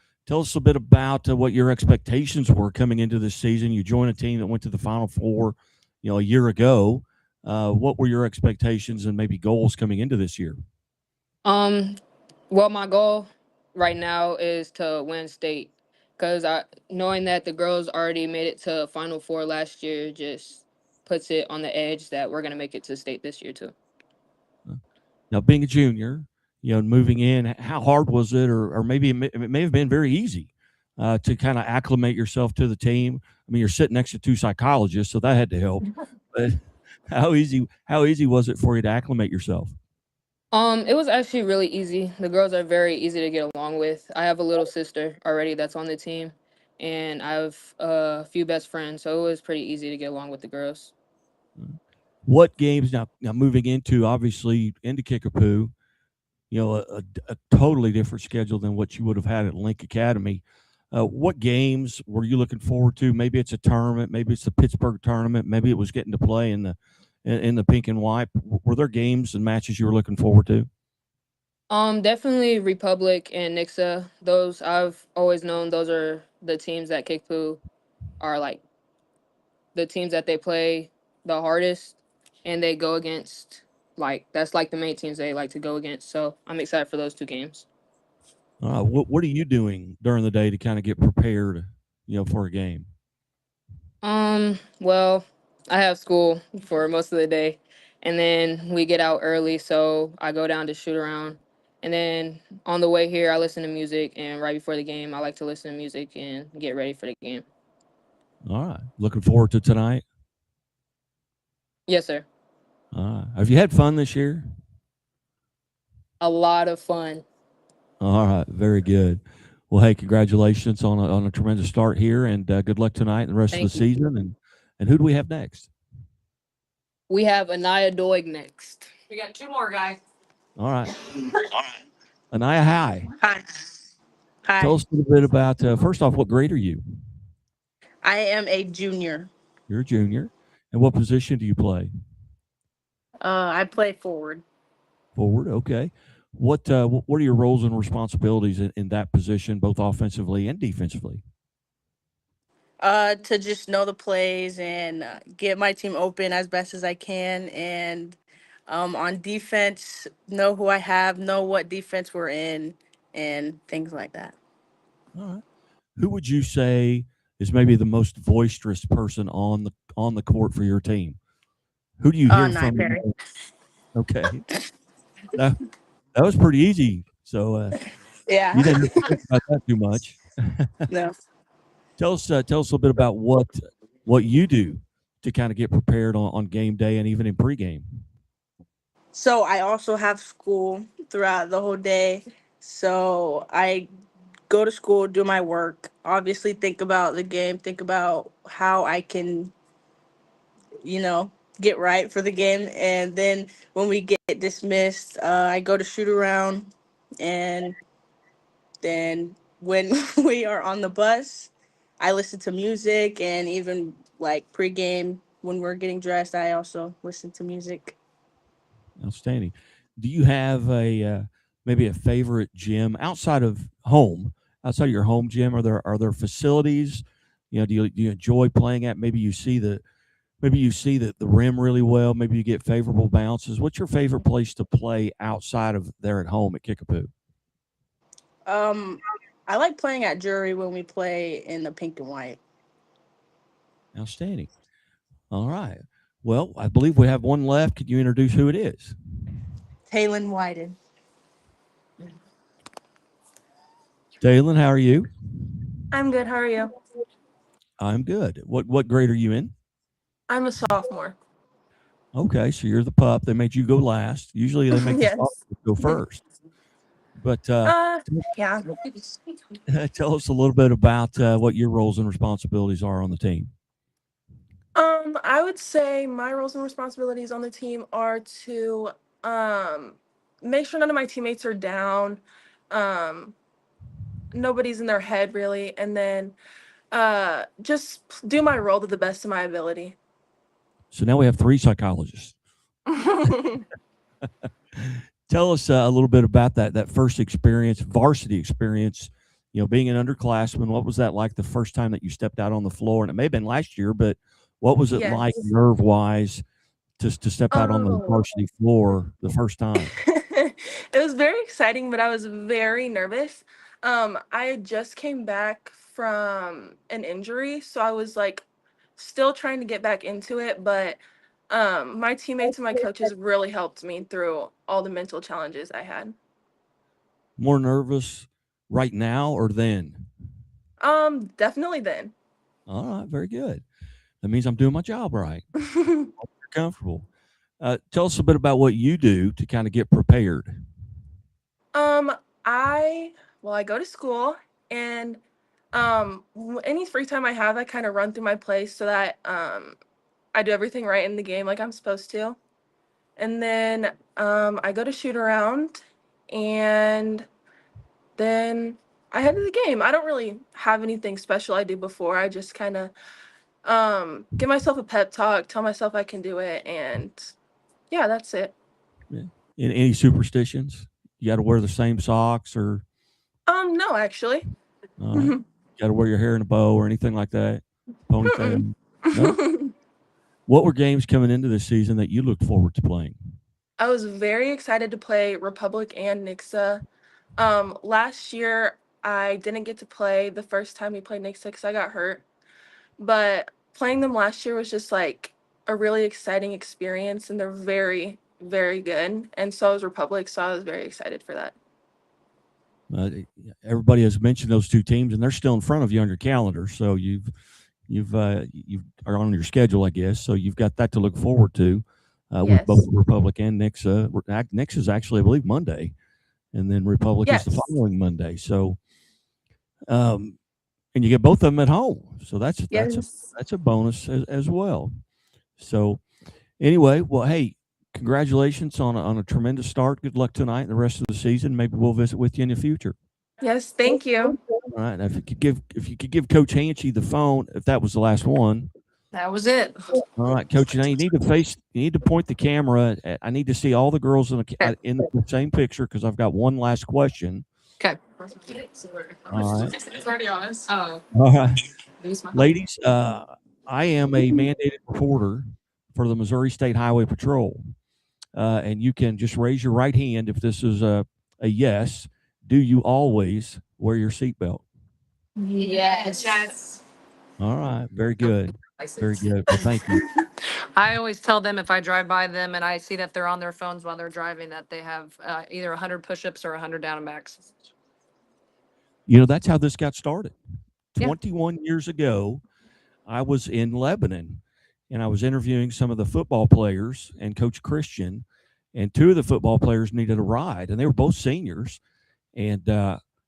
bit about what your expectations were coming into this season. You joined a team that went to the Final Four, a year ago. What were your expectations and maybe goals coming into this year? Well, my goal right now is to win state, cause knowing that the girls already made it to Final Four last year just puts it on the edge that we're gonna make it to state this year too. Now, being a junior, moving in, how hard was it, or maybe it may have been very easy to kind of acclimate yourself to the team? I mean, you're sitting next to two psychologists, so that had to help. But how easy was it for you to acclimate yourself? It was actually really easy. The girls are very easy to get along with. I have a little sister already that's on the team, and I have a few best friends, so it was pretty easy to get along with the girls. What games now moving into obviously into Kickapoo, a totally different schedule than what you would have had at Link Academy. What games were you looking forward to? Maybe it's a tournament, maybe it's the Pittsburgh tournament, maybe it was getting to play in the pink and white. Were there games and matches you were looking forward to? Definitely Republic and Nixa. Those I've always known those are the teams that Kickapoo are like the teams that they play the hardest, and they go against like that's like the main teams they like to go against. So I'm excited for those two games. What are you doing during the day to kind of get prepared, for a game? Well, I have school for most of the day, and then we get out early, so I go down to shoot around. And then on the way here, I listen to music, and right before the game, I like to listen to music and get ready for the game. All right. Looking forward to tonight. Yes, sir. Have you had fun this year? A lot of fun. All right. Very good. Well, hey, congratulations on a tremendous start here, and good luck tonight and the rest of the season. And who do we have next? We have Anaya Doig next. We got two more guys. All right. Anaya, hi. Hi. Hi. Tell us a little bit about, first off, what grade are you? I am a junior. You're a junior. And what position do you play? I play forward. Forward, okay. What are your roles and responsibilities in that position, both offensively and defensively? To just know the plays and get my team open as best as I can, and on defense, know who I have, know what defense we're in, and things like that. All right. Who would you say is maybe the most boisterous person on the court for your team? Who do you hear from? Perry. Okay. That was pretty easy. So Yeah. you didn't have to think about that too much. No. Tell us a little bit about what you do to kind of get prepared on game day and even in pregame. So I also have school throughout the whole day. So I go to school, do my work, obviously think about the game, think about how I can, get right for the game. And then when we get dismissed, I go to shoot around, and then when we are on the bus, I listen to music, and even like pregame when we're getting dressed, I also listen to music. Outstanding. Do you have a maybe a favorite gym outside of home, outside of your home gym? Are there facilities? Do you enjoy playing at? Maybe you see the rim really well. Maybe you get favorable bounces. What's your favorite place to play outside of there at home at Kickapoo? Um, I like playing at Jury when we play in the pink and white. Outstanding. All right. Well, I believe we have one left. Could you introduce who it is? Taylon Whited. Taylon, how are you? I'm good. How are you? I'm good. What grade are you in? I'm a sophomore. Okay, so you're the pup. They made you go last. Usually they make the Yes. sophomores go first. But Yeah. tell us a little bit about what your roles and responsibilities are on the team. I would say my roles and responsibilities on the team are to make sure none of my teammates are down. Um, Nobody's in their head really, and then just do my role to the best of my ability. So now we have 3 psychologists. Tell us a little bit about that first experience, varsity experience. Being an underclassman, what was that like the first time that you stepped out on the floor? And it may have been last year, but what was it like Yes. nerve wise to step out on the Oh. varsity floor the first time? It was very exciting, but I was very nervous. I just came back from an injury, so I was like still trying to get back into it, but my teammates and my coaches really helped me through all the mental challenges I had. More nervous right now or then? Definitely then. All right, very good. That means I'm doing my job right. You're comfortable. Tell us a bit about what you do to kind of get prepared. Um, I go to school, and any free time I have, I kind of run through my plays so that I do everything right in the game like I'm supposed to. And then I go to shoot around, and then I head to the game. I don't really have anything special I do before. I just kind of give myself a pep talk, tell myself I can do it, and yeah, that's it. Yeah. Any superstitions? You got to wear the same socks, or No, actually. you got to wear your hair in a bow or anything like that? Ponytail? No. What were games coming into this season that you looked forward to playing? I was very excited to play Republic and Nixa. Last year I didn't get to play the first time we played Nixa because I got hurt. But playing them last year was just like a really exciting experience, and they're very, very good. And so is Republic, so I was very excited for that. Everybody has mentioned those 2 teams, and they're still in front of you on your calendar. So you are on your schedule, I guess. So you've got that to look forward to with both Republic and Nixa. Nixa is actually, I believe, Monday, and then Republic is the following Monday. So, and you get both of them at home. So that's a bonus as well. So anyway, well, hey, congratulations on a tremendous start. Good luck tonight and the rest of the season. Maybe we'll visit with you in the future. Yes, thank you. All right. Now, if you could give Coach Hanchy the phone, if that was the last one. That was it. All right, Coach. Now you need to point the camera. I need to see all the girls in the same picture because I've got one last question. Okay. All right. It's already on us. Oh. All right. Ladies, I am a mandated reporter for the Missouri State Highway Patrol. And you can just raise your right hand if this is a yes. Do you always wear your seatbelt? Yes. All right. Very good. Very good. Well, thank you. I always tell them if I drive by them and I see that they're on their phones while they're driving, that they have either 100 push-ups or 100 down and backs. That's how this got started. 21 years ago, I was in Lebanon, and I was interviewing some of the football players and Coach Christian, and 2 of the football players needed a ride, and they were both seniors, and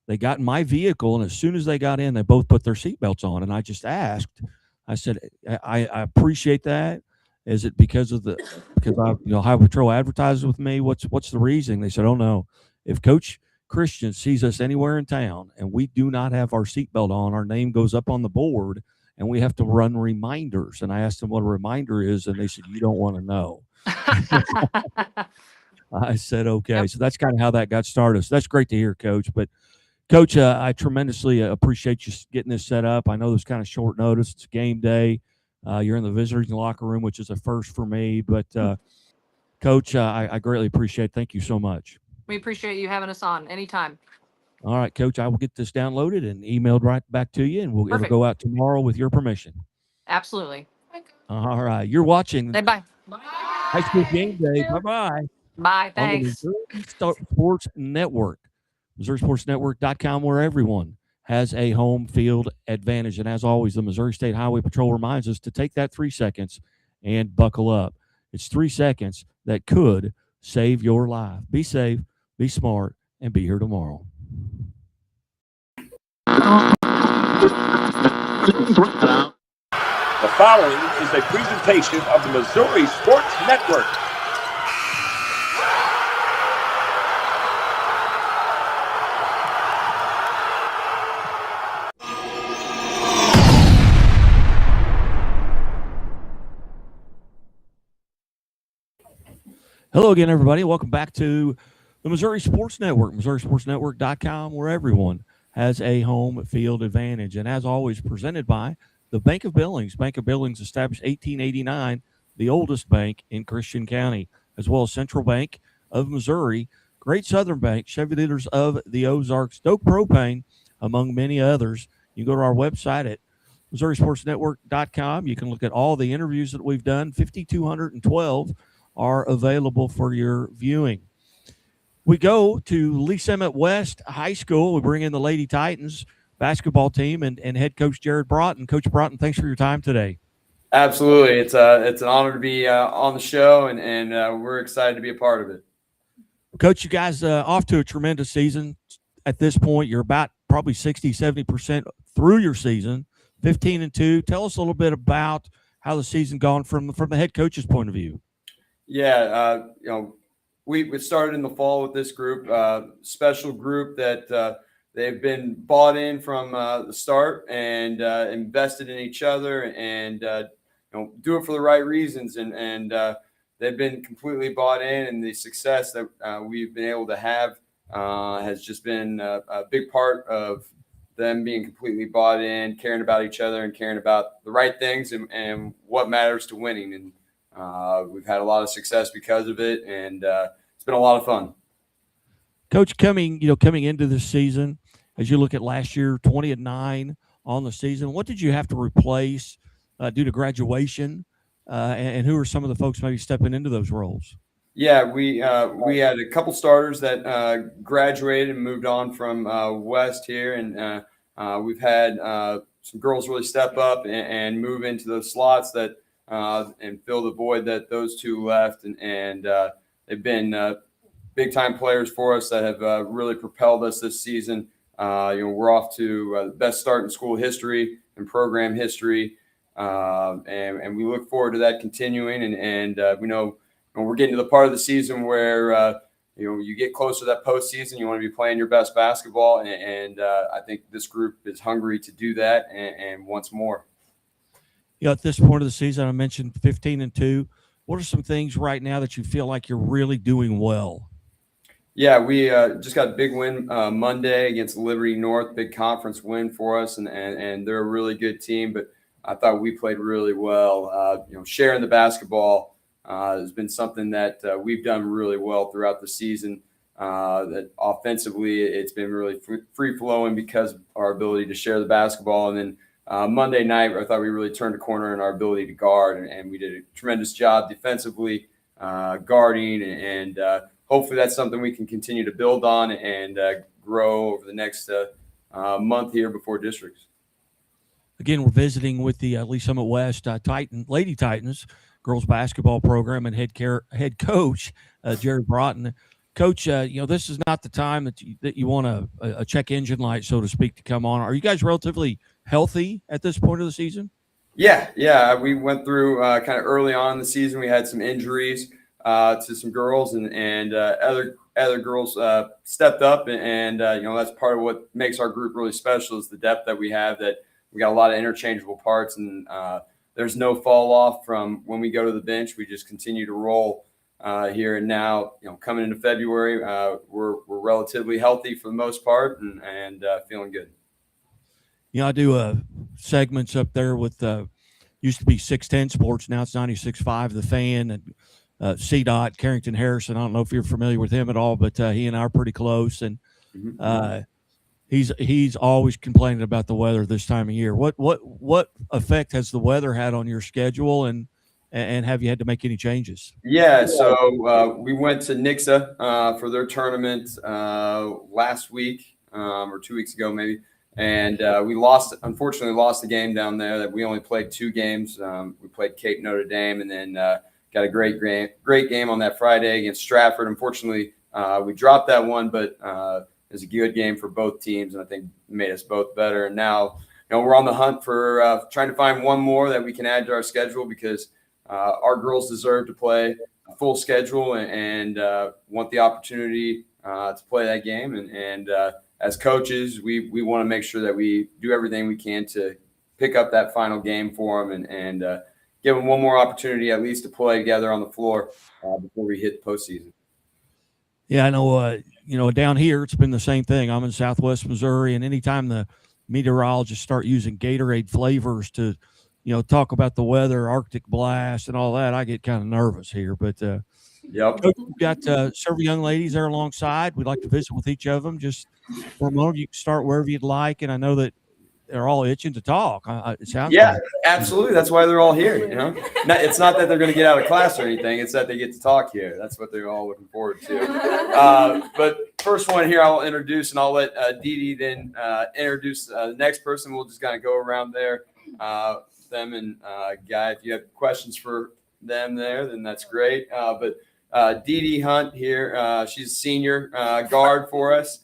they got in my vehicle, and as soon as they got in, they both put their seatbelts on, and I just asked, I said, I appreciate that. Is it because Highway Patrol advertises with me? What's the reason? They said, oh no, if Coach Christian sees us anywhere in town and we do not have our seatbelt on, our name goes up on the board and we have to run reminders. And I asked them what a reminder is, and they said, you don't want to know. I said, okay. Yep. So that's kind of how that got started. So that's great to hear, Coach. But Coach, I tremendously appreciate you getting this set up. I know there's kind of short notice. It's game day. You're in the visitors locker room, which is a first for me. But Coach, I greatly appreciate it. Thank you so much. We appreciate you having us on anytime. All right, Coach, I will get this downloaded and emailed right back to you, and it'll go out tomorrow with your permission. Absolutely. All right. You're watching Bye. High School Game Day. Bye-bye. Bye. Thanks. On the Missouri Sports Network, MissouriSportsNetwork.com, where everyone has a home field advantage. And as always, the Missouri State Highway Patrol reminds us to take that 3 seconds and buckle up. It's 3 seconds that could save your life. Be safe, be smart, and be here tomorrow. The following is a presentation of the Missouri Sports Network. Hello again, everybody. Welcome back to the Missouri Sports Network, MissouriSportsNetwork.com, where everyone has a home field advantage. And as always, presented by the Bank of Billings. Bank of Billings established 1889, the oldest bank in Christian County, as well as Central Bank of Missouri, Great Southern Bank, Chevy Leaders of the Ozarks, Doak Propane, among many others. You can go to our website at MissouriSportsNetwork.com. You can look at all the interviews that we've done. 5,212 are available for your viewing. We go to Lee Summit West High School. We bring in the Lady Titans basketball team and head coach Jared Broughton. Coach Broughton, thanks for your time today. Absolutely. It's an honor to be on the show, and we're excited to be a part of it. Coach, you guys off to a tremendous season. At this point, you're about probably 60, 70% through your season, 15-2. Tell us a little bit about how the season gone from the head coach's point of view. Yeah, we started in the fall with this group, special group that they've been bought in from the start and invested in each other and do it for the right reasons. And they've been completely bought in, and the success that we've been able to have has just been a big part of them being completely bought in, caring about each other and caring about the right things and what matters to winning. And we've had a lot of success because of it, and it's been a lot of fun. Coach, coming into this season, as you look at last year, 20-9 on the season, what did you have to replace due to graduation, and who are some of the folks maybe stepping into those roles? Yeah, we had a couple starters that graduated and moved on from West here, and we've had some girls really step up and move into those slots that and fill the void that those two left, and they've been big time players for us that have really propelled us this season. We're off to the best start in school history and program history, and we look forward to that continuing. And we know we're getting to the part of the season where you get closer to that postseason. You want to be playing your best basketball, and I think this group is hungry to do that and wants more. At this point of the season, I mentioned 15-2. What are some things right now that you feel like you're really doing well? Yeah, we just got a big win Monday against Liberty North, big conference win for us, and they're a really good team. But I thought we played really well. Sharing the basketball has been something that we've done really well throughout the season. That offensively, it's been really free flowing because of our ability to share the basketball. And then Monday night, I thought we really turned a corner in our ability to guard, and we did a tremendous job defensively guarding, and hopefully that's something we can continue to build on and grow over the next month here before districts. Again, we're visiting with the Lee Summit West Lady Titans girls basketball program and head coach Jared Broughton. Coach, this is not the time that you want a check engine light, so to speak, to come on. Are you guys relatively healthy at this point of the season? Yeah. We went through kind of early on in the season. We had some injuries to some girls and other other girls stepped up, and that's part of what makes our group really special is the depth that we have. That we got a lot of interchangeable parts, and there's no fall off from when we go to the bench. We just continue to roll here and now. Coming into February, we're relatively healthy for the most part, and feeling good. I do segments up there with used to be 610 Sports, now it's 96.5 The Fan, and CDOT, Carrington Harrison. I don't know if you're familiar with him at all, but he and I are pretty close, and he's always complaining about the weather this time of year. What effect has the weather had on your schedule, and have you had to make any changes? Yeah, so we went to Nixa for their tournament last week or 2 weeks ago maybe, and we unfortunately lost the game down there. That we only played 2 games. We played Cape Notre Dame, and then got a great game on that Friday against Stratford. Unfortunately, we dropped that one, but it was a good game for both teams, and I think made us both better. And now, we're on the hunt for trying to find one more that we can add to our schedule, because our girls deserve to play a full schedule and want the opportunity to play that game. And as coaches, we want to make sure that we do everything we can to pick up that final game for them and give them one more opportunity at least to play together on the floor before we hit the postseason. Yeah, I know. Down here it's been the same thing. I'm in Southwest Missouri, and anytime the meteorologists start using Gatorade flavors to, talk about the weather, Arctic blast, and all that, I get kind of nervous here. But yep, Coach, we've got several young ladies there alongside. We'd like to visit with each of them. Just for a moment, you can start wherever you'd like, and I know that they're all itching to talk. It sounds like. Absolutely. That's why they're all here. It's not that they're going to get out of class or anything. It's that they get to talk here. That's what they're all looking forward to. But first one here, I'll introduce, and I'll let Dee Dee then introduce the next person. We'll just kind of go around there, them and Guy. If you have questions for them there, then that's great. But Dee Dee Hunt here, she's a senior guard for us.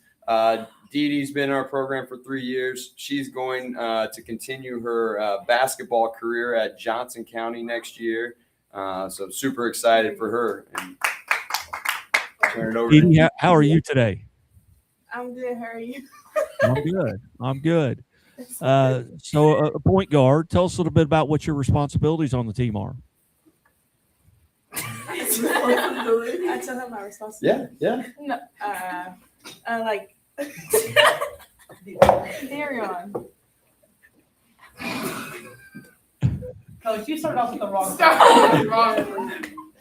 Dee Dee's been in our program for 3 years. She's going to continue her basketball career at Johnson County next year. So super excited for her. And turn it over. Dee Dee, how are you today? I'm good. How are you? I'm good. So a point guard, tell us a little bit about what your responsibilities on the team are. I tell her my responsibility. Yeah. No, carry on. Coach, you started off with the wrong.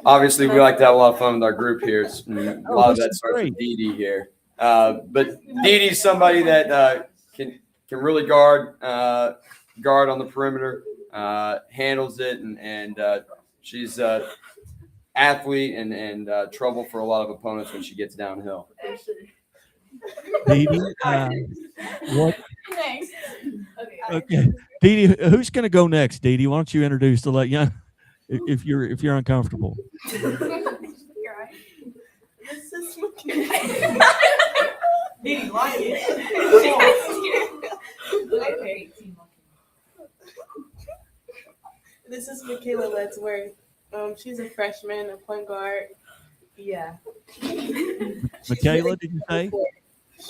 Obviously, we like to have a lot of fun with our group here. A lot of that starts with Dee Dee here. But Dee Dee's somebody that can really guard on the perimeter, handles it, and she's athlete and trouble for a lot of opponents when she gets downhill. Dee Dee, what? Next. Okay, Dee Dee, who's going to go next? Dee Dee, why don't you introduce to let young, if you're uncomfortable. You're right. This is Dee Dee, like it. Okay. This is Michaela Ledsworth. She's a freshman, a point guard. Yeah. Michaela, did you say?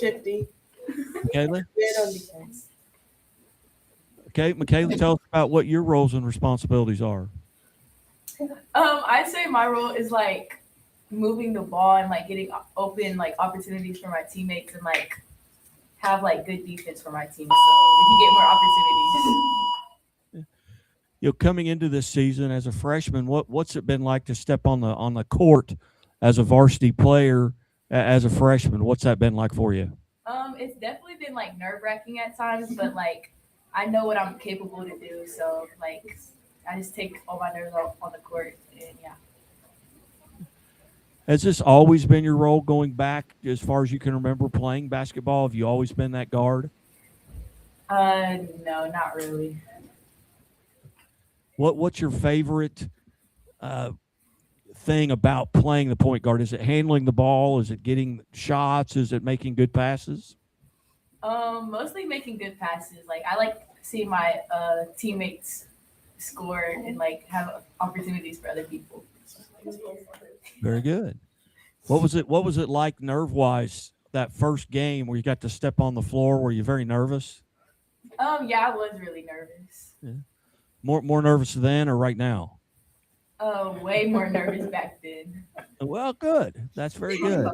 Shifty. Michaela? Good on defense. Okay, Michaela, tell us about what your roles and responsibilities are. I'd say my role is like moving the ball and like getting open like opportunities for my teammates and like have like good defense for my team so we can get more opportunities. Coming into this season as a freshman, what's it been like to step on the court as a varsity player as a freshman? What's that been like for you? It's definitely been like nerve-wracking at times, but like I know what I'm capable to do, so like I just take all my nerves off on the court, and yeah. Has this always been your role going back as far as you can remember playing basketball? Have you always been that guard? No, not really. What's your favorite thing about playing the point guard? Is it handling the ball? Is it getting shots? Is it making good passes? Mostly making good passes. Like I like seeing my teammates score and like have opportunities for other people. Very good. What was it like nerve-wise that first game where you got to step on the floor? Were you very nervous? Yeah, I was really nervous. Yeah. More nervous then or right now? Way more nervous back then. Well, good. That's very good.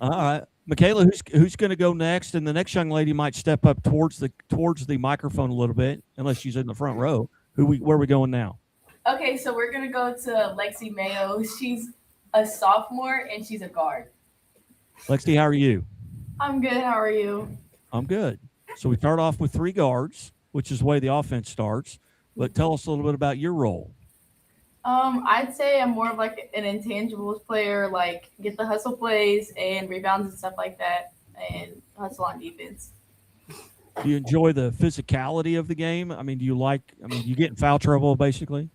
All right, Michaela, who's going to go next? And the next young lady might step up towards the microphone a little bit, unless she's in the front row. Where are we going now? Okay, so we're gonna go to Lexi Mayo. She's a sophomore and she's a guard. Lexi, how are you? I'm good. How are you? I'm good. So we start off with 3 guards, which is the way the offense starts. But tell us a little bit about your role. I'd say I'm more of like an intangibles player, like get the hustle plays and rebounds and stuff like that, and hustle on defense. Do you enjoy the physicality of the game? I mean, do you you get in foul trouble basically?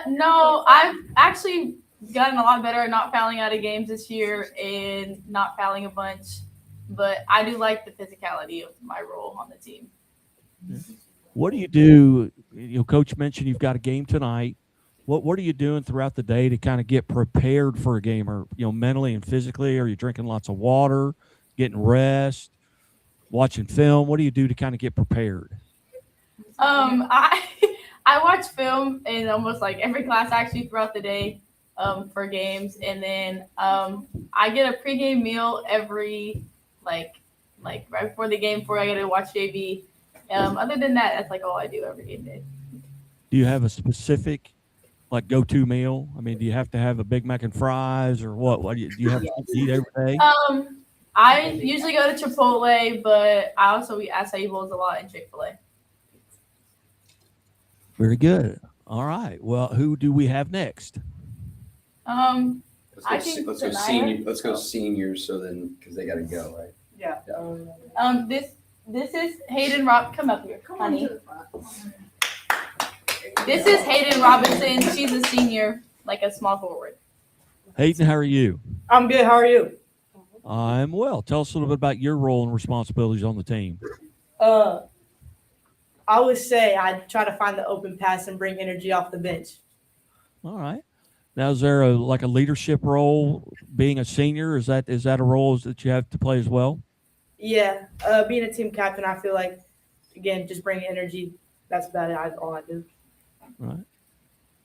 No, I've actually gotten a lot better at not fouling out of games this year and not fouling a bunch. But I do like the physicality of my role on the team. What do you do? Coach mentioned you've got a game tonight. What are you doing throughout the day to kind of get prepared for a game, or mentally and physically? Are you drinking lots of water, getting rest, watching film? What do you do to kind of get prepared? I watch film in almost like every class actually throughout the day for games, and then I get a pregame meal every like right before the game before I get to watch JV. Other than that, that's like all I do every game day. Do you have a specific go-to meal? I mean, do you have to have a Big Mac and fries, or what? What do you have to eat every day? I usually go to Chipotle, but I also eat acai bowls a lot in Chick-fil-A. Very good. All right. Well, who do we have next? Let's go seniors. So then, because they got to go, right? Yeah. This is Hayden come up here, honey. This is Hayden Robinson. She's a senior, like a small forward. Hayden, how are you? I'm good. How are you? I'm well. Tell us a little bit about your role and responsibilities on the team. I would say I try to find the open pass and bring energy off the bench. All right. Now, is there a leadership role being a senior? Is that a role that you have to play as well? Yeah. Being a team captain, I feel like, again, just bringing energy. That's about it. All I do. All right.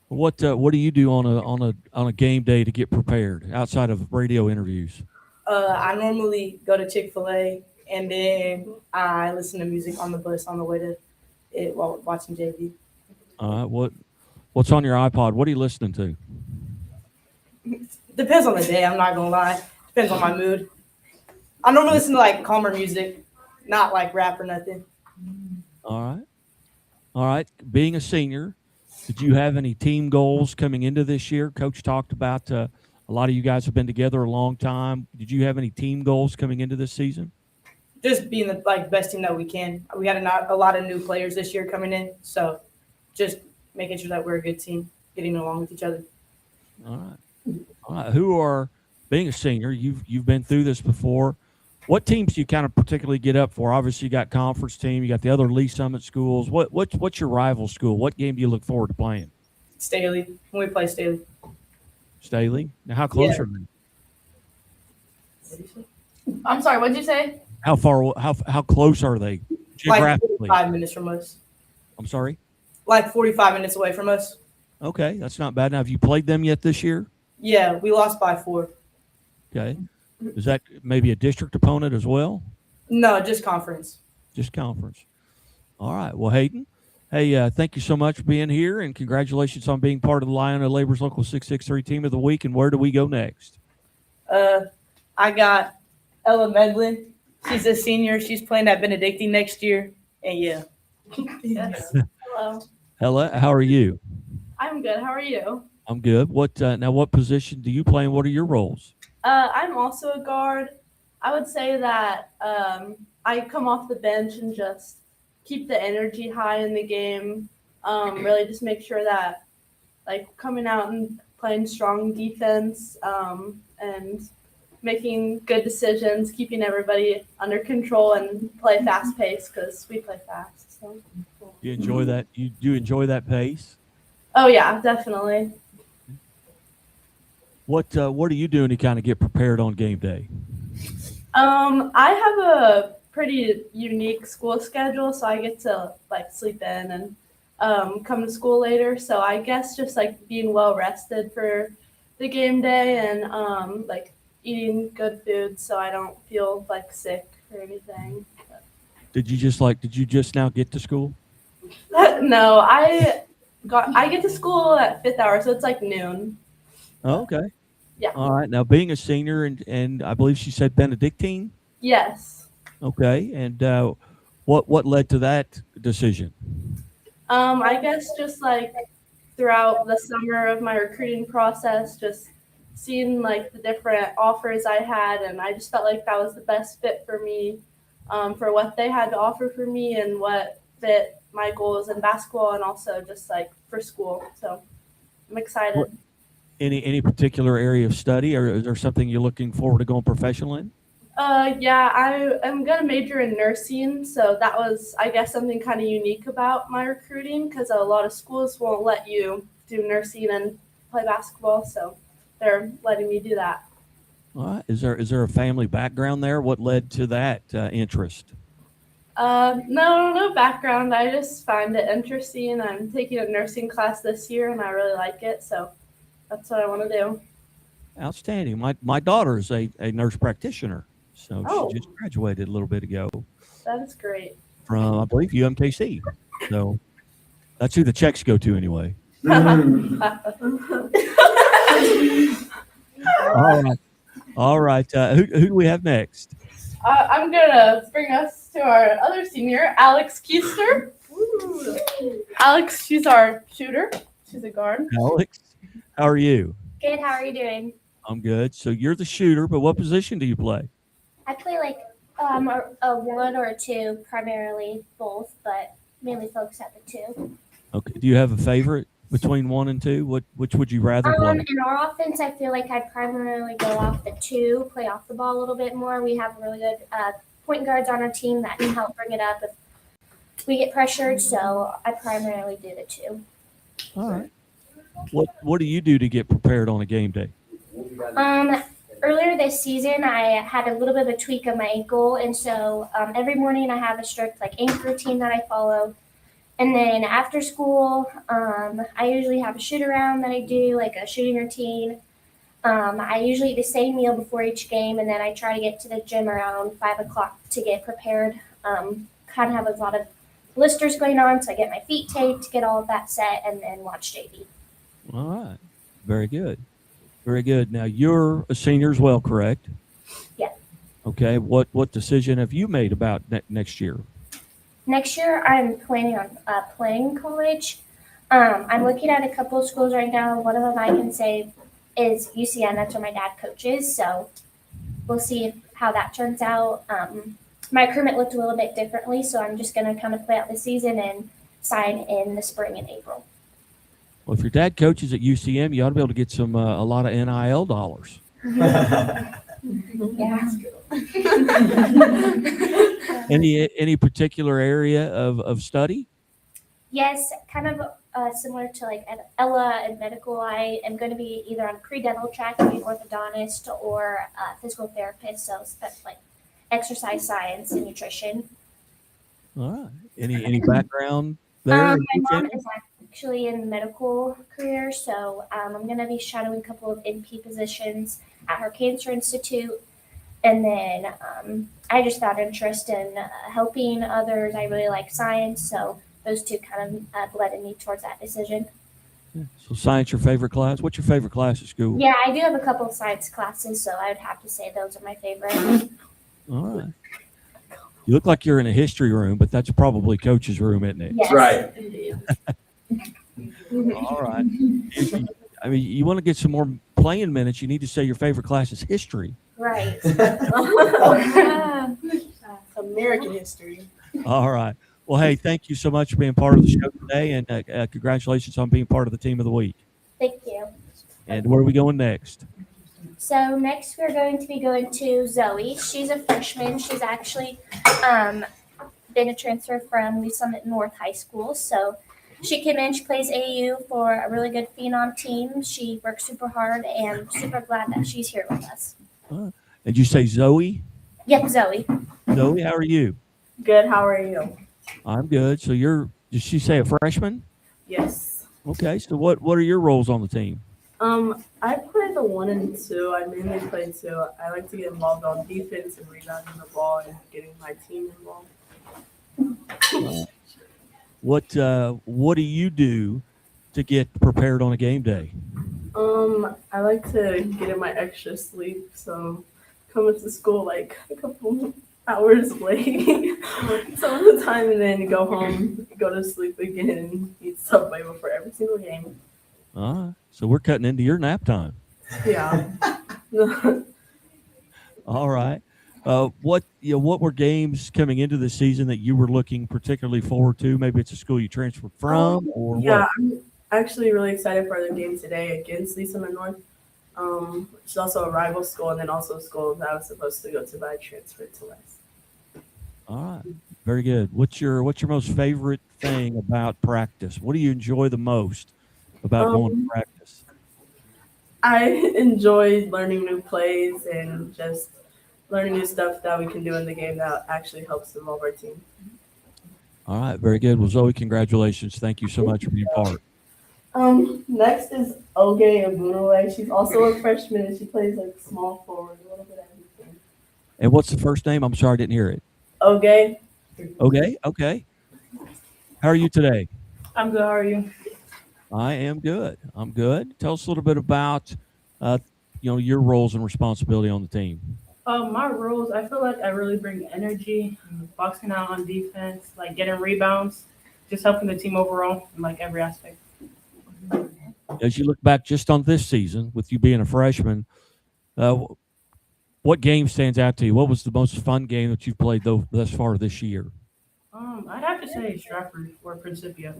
What do you do on a game day to get prepared outside of radio interviews? I normally go to Chick-fil-A, and then I listen to music on the bus on the way to it while watching JV. All right. What's on your iPod? What are you listening to? Depends on the day. I'm not gonna lie. Depends on my mood. I normally listen to calmer music, not rap or nothing. All right. Being a senior, did you have any team goals coming into this year? Coach talked about a lot of you guys have been together a long time. Did you have any team goals coming into this season? Just being the best team that we can. We had a lot of new players this year coming in, so just making sure that we're a good team, getting along with each other. All right. Who are being a senior? You've been through this before. What teams do you kind of particularly get up for? Obviously, you got conference team, you got the other Lee Summit schools. What's your rival school? What game do you look forward to playing? Staley. When we play Staley. Staley. Now, how close are they? I'm sorry. What'd you say? How close are they geographically? 45 minutes from us. I'm sorry? 45 minutes away from us. Okay, that's not bad. Now, have you played them yet this year? Yeah, we lost by 4. Okay. Is that maybe a district opponent as well? No, just conference. Just conference. All right. Well, Hayden, hey, thank you so much for being here, and congratulations on being part of the Liona Labor's Local 663 Team of the Week. And where do we go next? I got Ella Medlin. She's a senior. She's playing at Benedictine next year. And yeah. Yes. Hello. Ella, how are you? I'm good. How are you? I'm good. What position do you play, and what are your roles? I'm also a guard. I would say that I come off the bench and just keep the energy high in the game. Really just make sure that coming out and playing strong defense and making good decisions, keeping everybody under control and play fast pace because we play fast. So. You enjoy that? You enjoy that pace? Oh yeah, definitely. What are you doing to kind of get prepared on game day? I have a pretty unique school schedule, so I get to like sleep in and come to school later. So I guess just like being well rested for the game day and like eating good food so I don't feel like sick or anything. Did you just now get to school? No, I get to school at 5th hour, so it's like noon. Oh, okay. Yeah. All right. Now, being a senior, and I believe she said Benedictine. Yes. Okay. And what led to that decision? I guess just like throughout the summer of my recruiting process, just seeing like the different offers I had, and I just felt like that was the best fit for me, for what they had to offer for me and what fit my goals in basketball and also just like for school. So I'm excited. Any particular area of study, or is there something you're looking forward to going professional in? Yeah, I am gonna major in nursing, so that was, I guess, something kind of unique about my recruiting because a lot of schools won't let you do nursing and play basketball, so they're letting me do that. All right. Is there a family background there? What led to that interest? No background. I just find it interesting. I'm taking a nursing class this year, and I really like it, so that's what I want to do. Outstanding. My daughter is a nurse practitioner, so Oh. she just graduated a little bit ago That is great. from, I believe, UMKC. So that's who the checks go to anyway. All right. Who do we have next? I'm gonna bring us to our other senior, Alex Keister. Alex, she's our shooter. She's a guard. Alex, how are you? Good. How are you doing? I'm good. So you're the shooter, but what position do you play? I play like a 1 or a 2, primarily both, but mainly focus at the 2. Okay. Do you have a favorite between 1 and 2? Which would you rather play? In our offense, I feel like I'd primarily go off the 2, play off the ball a little bit more. We have really good point guards on our team that can help bring it up if we get pressured. So I primarily do the 2. All right. What do you do to get prepared on a game day? Earlier this season, I had a little bit of a tweak of my ankle, and so every morning I have a strict like ankle routine that I follow. And then after school, I usually have a shoot around that I do, like a shooting routine. I usually eat the same meal before each game, and then I try to get to the gym around 5 o'clock to get prepared. Kind of have a lot of blisters going on, so I get my feet taped, get all of that set, and then watch JV. All right. Very good. Very good. Now, you're a senior as well, correct? Yeah. Okay. What decision have you made about next year? Next year, I'm planning on playing college. I'm looking at a couple of schools right now. One of them I can say is UCN. That's where my dad coaches. So we'll see how that turns out. My recruitment looked a little bit differently, so I'm just going to kind of play out the season and sign in the spring and April. Well, if your dad coaches at UCM, you ought to be able to get some a lot of NIL dollars. Yeah. Any particular area of study? Yes, kind of similar to like Ella and medical. I am going to be either on a pre-dental track, being orthodontist, or physical therapist. So that's like exercise science and nutrition. All right. Any background there? My mom is actually in the medical career, so I'm going to be shadowing a couple of NP positions at her cancer institute. And then I just found interest in helping others. I really like science, so those two kind of led me towards that decision. Yeah. So science your favorite class? What's your favorite class at school? Yeah, I do have a couple of science classes, so I would have to say those are my favorite. All right. You look like you're in a history room, but that's probably coach's room, isn't it? Yes. Right. All right. I mean, you want to get some more playing minutes, you need to say your favorite class is history. Right. American history. All right. Well, hey, thank you so much for being part of the show today, and congratulations on being part of the team of the week. Thank you. And where are we going next? So next we're going to be going to Zoe. She's a freshman. She's actually been a transfer from Lee Summit North High School. So She came in, she plays AU for a really good phenom team. She works super hard and super glad that she's here with us. And you say Zoe? Yep, Zoe. Zoe, how are you? Good. How are you? I'm good. So did she say a freshman? Yes. Okay. So what are your roles on the team? I play the 1 and 2. I mainly play 2. I like to get involved on defense and rebounding the ball and getting my team involved. What do you do to get prepared on a game day? I like to get in my extra sleep, so coming to school like a couple hours late some of the time, and then go home, go to sleep again, eat Subway before every single game. So we're cutting into your nap time. Yeah. All right. What were games coming into the season that you were looking particularly forward to? Maybe it's a school you transferred from, or yeah, what? I'm actually really excited for the game today against Lisa North. Which is also a rival school, and then also a school that I was supposed to go to, but I transferred to West. All right. Very good. What's your most favorite thing about practice? What do you enjoy the most about going to practice? I enjoy learning new plays and just learning new stuff that we can do in the game that actually helps involve our team. All right. Very good. Well, Zoe, congratulations. Thank you so much for being part. Next is Oge Abunawe. She's also a freshman, and she plays like small forward, a little bit of everything. And what's the first name? I'm sorry, I didn't hear it. Oge. Okay. How are you today? I'm good. How are you? I am good. I'm good. Tell us a little bit about, your roles and responsibility on the team. My roles, I feel like I really bring energy, boxing out on defense, like getting rebounds, just helping the team overall in like every aspect. As you look back just on this season, with you being a freshman, what game stands out to you? What was the most fun game that you've played thus far this year? I'd have to say Stratford or Principia.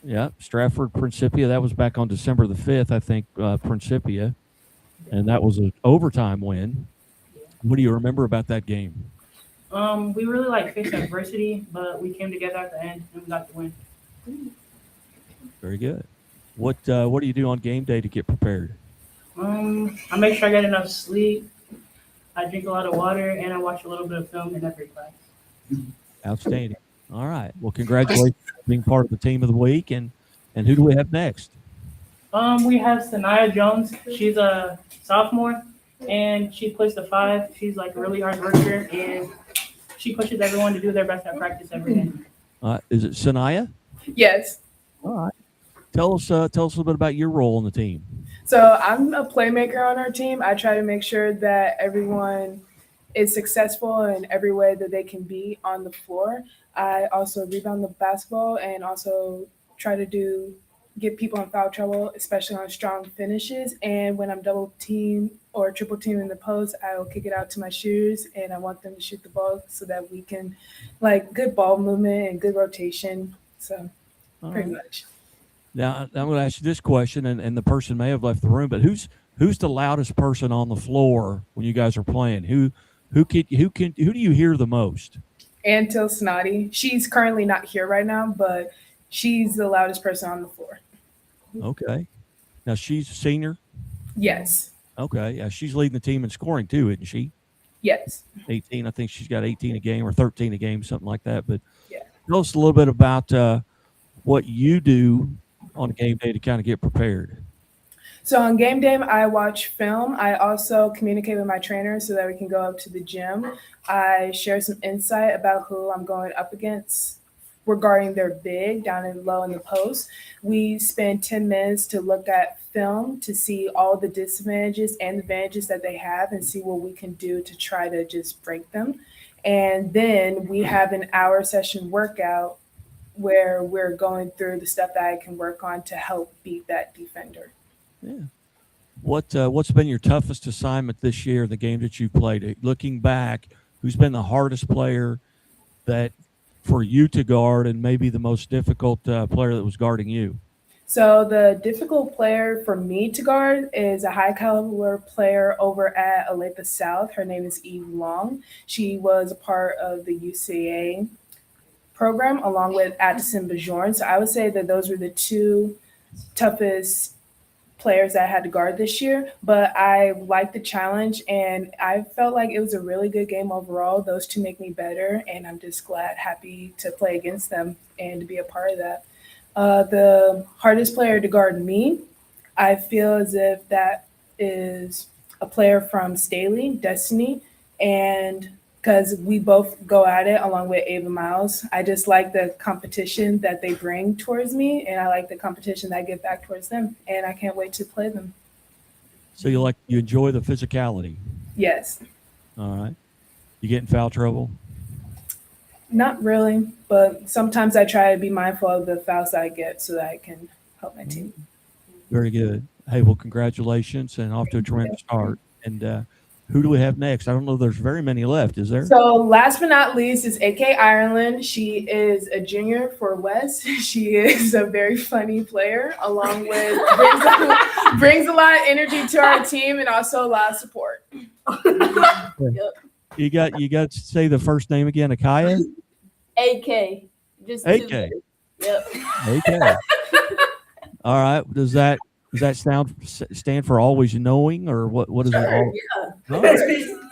Yeah, Stratford, Principia. That was back on December the 5th, I think, Principia. And that was an overtime win. What do you remember about that game? We really faced adversity, but we came together at the end and we got the win. Very good. What do you do on game day to get prepared? I make sure I get enough sleep. I drink a lot of water, and I watch a little bit of film in every class. Outstanding. All right. Well, congratulations on being part of the team of the week. And who do we have next? We have Sanaya Jones. She's a sophomore, and she plays the 5. She's like a really hard worker, and she pushes everyone to do their best at practice every day. Is it Sanaya? Yes. All right. Tell us a little bit about your role on the team. So I'm a playmaker on our team. I try to make sure that everyone is successful in every way that they can be on the floor. I also rebound the basketball and also try to get people in foul trouble, especially on strong finishes. And when I'm double team or triple team in the post, I will kick it out to my shooters, and I want them to shoot the ball so that we can good ball movement and good rotation. So pretty much. Now, I'm going to ask you this question, and the person may have left the room, but who's the loudest person on the floor when you guys are playing? Who do you hear the most? Antil Snotty. She's currently not here right now, but she's the loudest person on the floor. Okay. Now, she's a senior? Yes. Okay. Yeah, she's leading the team in scoring too, isn't she? Yes. 18. I think she's got 18 a game or 13 a game, something like that. But yeah. Tell us a little bit about what you do on game day to kind of get prepared. So on game day, I watch film. I also communicate with my trainer so that we can go up to the gym. I share some insight about who I'm going up against regarding their big down and low in the post. We spend 10 minutes to look at film to see all the disadvantages and advantages that they have and see what we can do to try to just break them. And then we have an hour session workout where we're going through the stuff that I can work on to help beat that defender. Yeah. What's been your toughest assignment this year, the game that you've played? Looking back, who's been the hardest player that for you to guard and maybe the most difficult player that was guarding you? So the difficult player for me to guard is a high caliber player over at Olathe South. Her name is Eve Long. She was a part of the UCA program, along with Addison Bajorn. So I would say that those were the two toughest players that I had to guard this year, but I liked the challenge and I felt like it was a really good game overall. Those two make me better, and I'm just happy to play against them and to be a part of that. The hardest player to guard me, I feel as if that is a player from Staley, Destiny, and because we both go at it along with Ava Miles. I just like the competition that they bring towards me, and I like the competition that I give back towards them, and I can't wait to play them. So you enjoy the physicality? Yes. All right. You get in foul trouble? Not really, but sometimes I try to be mindful of the fouls that I get so that I can help my team. Very good. Hey, well, congratulations, and off to a tremendous start. And who do we have next? I don't know. There's very many left. Is there? So last but not least is AK Ireland. She is a junior for West. She is a very funny player, along with brings a lot of energy to our team and also a lot of support. You got to say the first name again, Akaya? AK. Just AK. Yep. AK. All right. Does that stand for always knowing, or what is it all? Yeah. All right.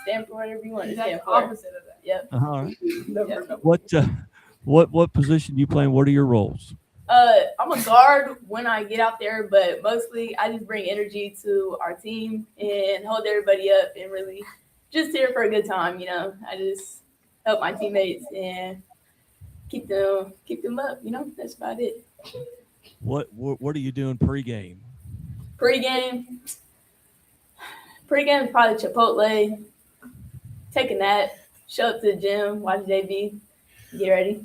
Stand for whatever you want to stand for. Opposite of that. Yep. All right. Yep. What position do you play, and what are your roles? I'm a guard when I get out there, but mostly I just bring energy to our team and hold everybody up and really just here for a good time. I just help my teammates and keep them up. That's about it. What are you doing pregame? Pregame is probably Chipotle, take a nap, show up to the gym, watch JV, get ready.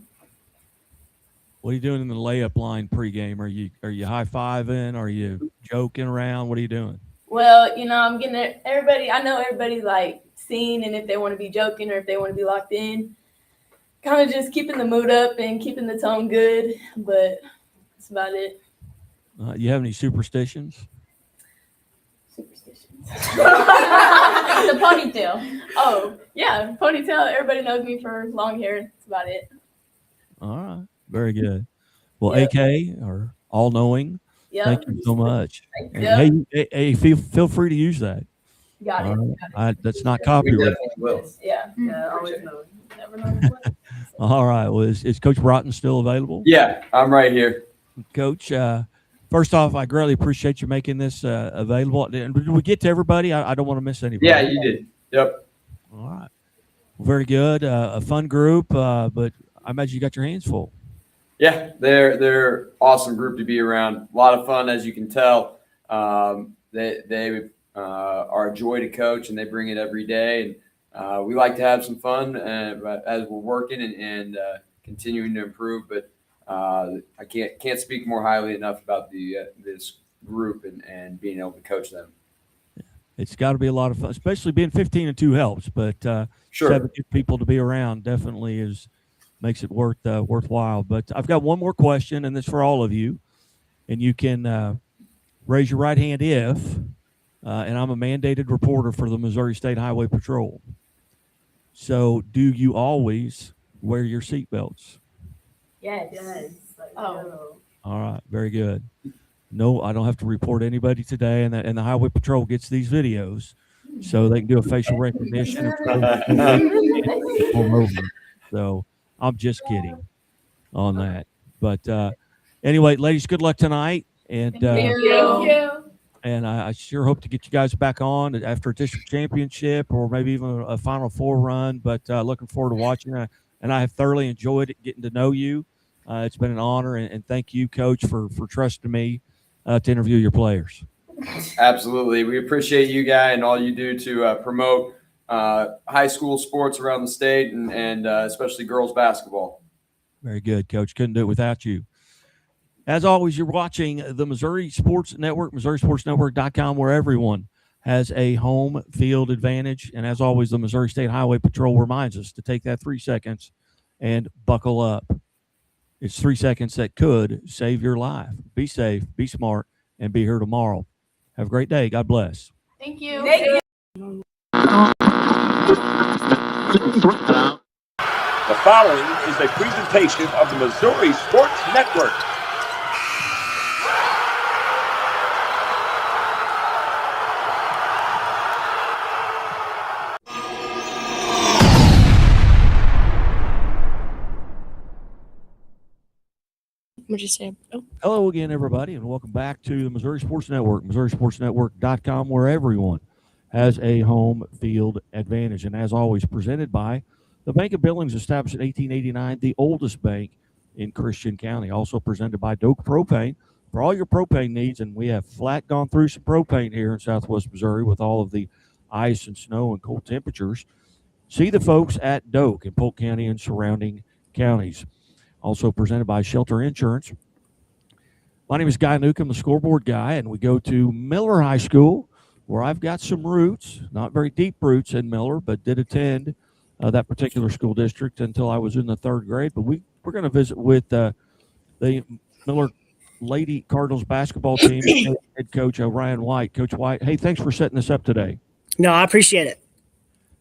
What are you doing in the layup line pregame? Are you high-fiving? Are you joking around? What are you doing? Well, I'm getting everybody. I know everybody like seen, and if they want to be joking or if they want to be locked in, kind of just keeping the mood up and keeping the tone good. But that's about it. You have any superstitions? The ponytail. Oh, yeah, ponytail. Everybody knows me for long hair. That's about it. All right. Very good. Well, Yep. AK, or all-knowing, Yep. thank you so much. And Yep. hey, feel free to use that. Got it. That's not copyright. Yeah. Always know. Never know. All right. Well, is Coach Broughton still available? Yeah, I'm right here. Coach, first off, I greatly appreciate you making this available. Did we get to everybody? I don't want to miss anybody. Yeah, you did. Yep. All right. Well, very good. A fun group, but I imagine you got your hands full. Yeah, they're awesome group to be around. A lot of fun, as you can tell. They are a joy to coach, and they bring it every day. And we like to have some fun as we're working and continuing to improve. But I can't speak more highly enough about this group and being able to coach them. It's got to be a lot of fun, especially being 15-2 helps. But Sure. 7 good people to be around definitely makes it worthwhile. But I've got one more question, and it's for all of you. And you can raise your right hand if, and I'm a mandated reporter for the Missouri State Highway Patrol. So do you always wear your seatbelts? Yes. Oh. All right, very good. No, I don't have to report anybody today, and the Highway Patrol gets these videos, so they can do a facial recognition. So I'm just kidding on that. But anyway, ladies, good luck tonight, and Thank you. and I sure hope to get you guys back on after a district championship or maybe even a Final Four run. But looking forward to watching, and I have thoroughly enjoyed it, getting to know you. It's been an honor, and thank you, Coach, for trusting me to interview your players. Absolutely. We appreciate you guys and all you do to promote high school sports around the state and especially girls basketball. Very good, Coach. Couldn't do it without you. As always, you're watching the Missouri Sports Network, MissouriSportsNetwork.com, where everyone has a home field advantage. And as always, the Missouri State Highway Patrol reminds us to take that 3 seconds and buckle up. It's 3 seconds that could save your life. Be safe, be smart, and be here tomorrow. Have a great day. God bless. Thank you. Thank you. The following is a presentation of the Missouri Sports Network. What'd you say? Oh. Hello again, everybody, and welcome back to the Missouri Sports Network, MissouriSportsNetwork.com, where everyone has a home field advantage. And as always, presented by the Bank of Billings, established in 1889, the oldest bank in Christian County. Also presented by Doak Propane for all your propane needs. And we have flat gone through some propane here in Southwest Missouri with all of the ice and snow and cold temperatures. See the folks at Doak in Polk County and surrounding counties. Also presented by Shelter Insurance. My name is Guy Newcomb, the scoreboard guy, and we go to Miller High School, where I've got some roots, not very deep roots in Miller, but did attend that particular school district until I was in the third grade. But we're going to visit with the Miller Lady Cardinals basketball team head coach Ryan White. Coach White, hey, thanks for setting this up today. No, I appreciate it.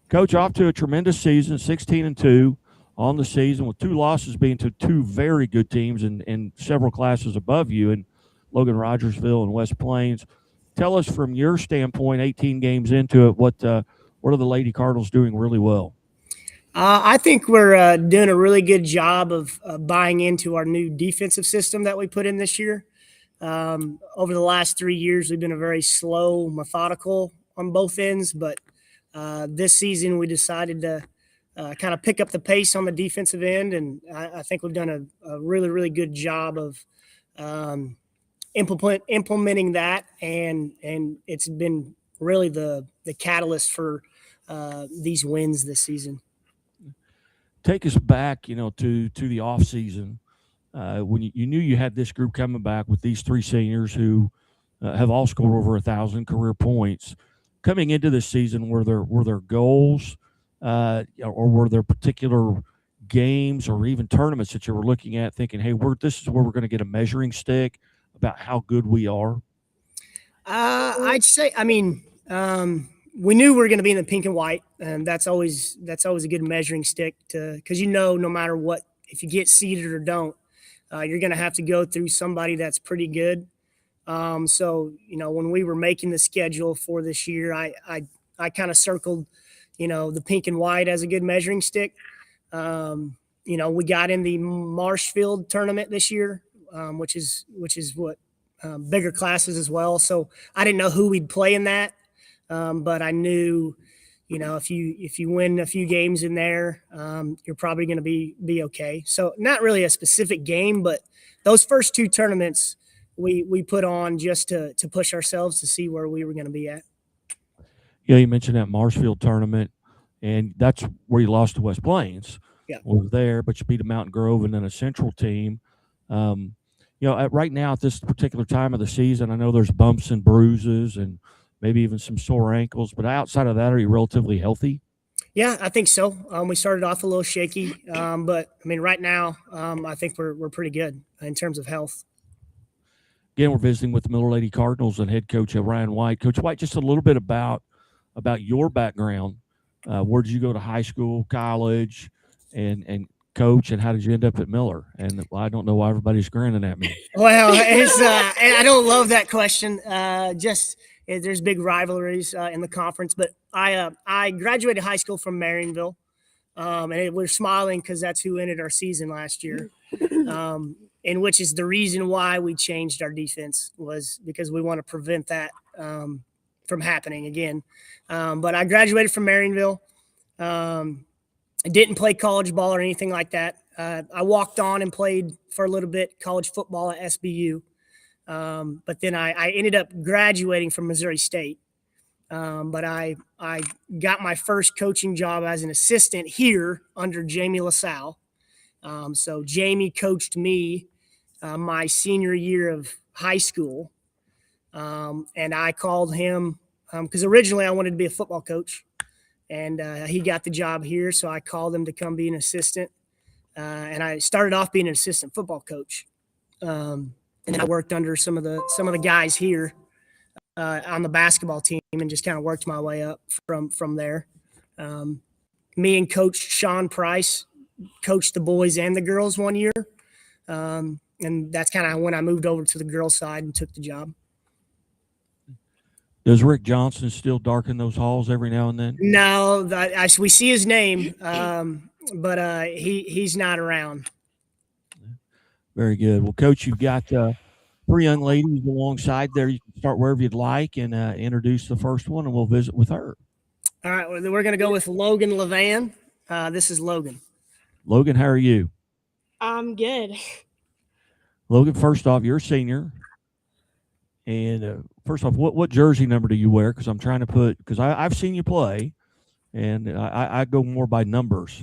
Coach, off to a tremendous season, 16-2 on the season, with 2 losses being to 2 very good teams in several classes above you in Logan Rogersville and West Plains. Tell us from your standpoint, 18 games into it, what are the Lady Cardinals doing really well? I think we're doing a really good job of buying into our new defensive system that we put in this year. Over the last 3 years, we've been a very slow, methodical on both ends, but this season we decided to kind of pick up the pace on the defensive end, and I think we've done a really, really good job of implementing that, and it's been really the catalyst for these wins this season. Take us back, to the off season when you knew you had this group coming back with these 3 seniors who have all scored over 1,000 career points. Coming into this season, were there goals? Or were there particular games or even tournaments that you were looking at thinking, hey, this is where we're going to get a measuring stick about how good we are? I'd say, we knew we were going to be in the pink and white, and that's always a good measuring stick because no matter what, if you get seeded or don't, you're going to have to go through somebody that's pretty good. So when we were making the schedule for this year, I kind of circled the pink and white as a good measuring stick. We got in the Marshfield tournament this year, which is what bigger classes as well. So I didn't know who we'd play in that. But I knew, if you win a few games in there, you're probably going to be okay. So not really a specific game, but those first 2 tournaments we put on just to push ourselves to see where we were going to be at. Yeah, you mentioned that Marshfield tournament, and that's where you lost to West Plains. Yeah, was there, but you beat a Mountain Grove and then a Central team. Right now at this particular time of the season, I know there's bumps and bruises and maybe even some sore ankles, but outside of that, are you relatively healthy? Yeah, I think so. We started off a little shaky, but right now, I think we're pretty good in terms of health. Again, we're visiting with the Miller Lady Cardinals and head coach Ryan White. Coach White, just a little bit about your background. Where did you go to high school, college, and coach, and how did you end up at Miller? And I don't know why everybody's grinning at me. Well, I don't love that question. There's big rivalries in the conference, but I graduated high school from Marionville, and we're smiling because that's who ended our season last year. And which is the reason why we changed our defense, was because we want to prevent that from happening again. But I graduated from Marionville. I didn't play college ball or anything like that. I walked on and played for a little bit college football at SBU. But then I ended up graduating from Missouri State. But I got my first coaching job as an assistant here under Jamie LaSalle. So Jamie coached me my senior year of high school. And I called him because originally I wanted to be a football coach, and he got the job here. So I called him to come be an assistant. And I started off being an assistant football coach. And I worked under some of the guys here on the basketball team, and just kind of worked my way up from there. Me and Coach Sean Price coached the boys and the girls one year. And that's kind of when I moved over to the girls' side and took the job. Does Rick Johnson still darken those halls every now and then? No, we see his name, but he's not around. Very good. Well, Coach, you've got 3 young ladies alongside there. You can start wherever you'd like and introduce the first one, and we'll visit with her. All right, well, we're going to go with Logan Levan. This is Logan. Logan, how are you? I'm good. Logan, first off, you're a senior. And first off, what jersey number do you wear? Because I'm trying to because I've seen you play, and I go more by numbers.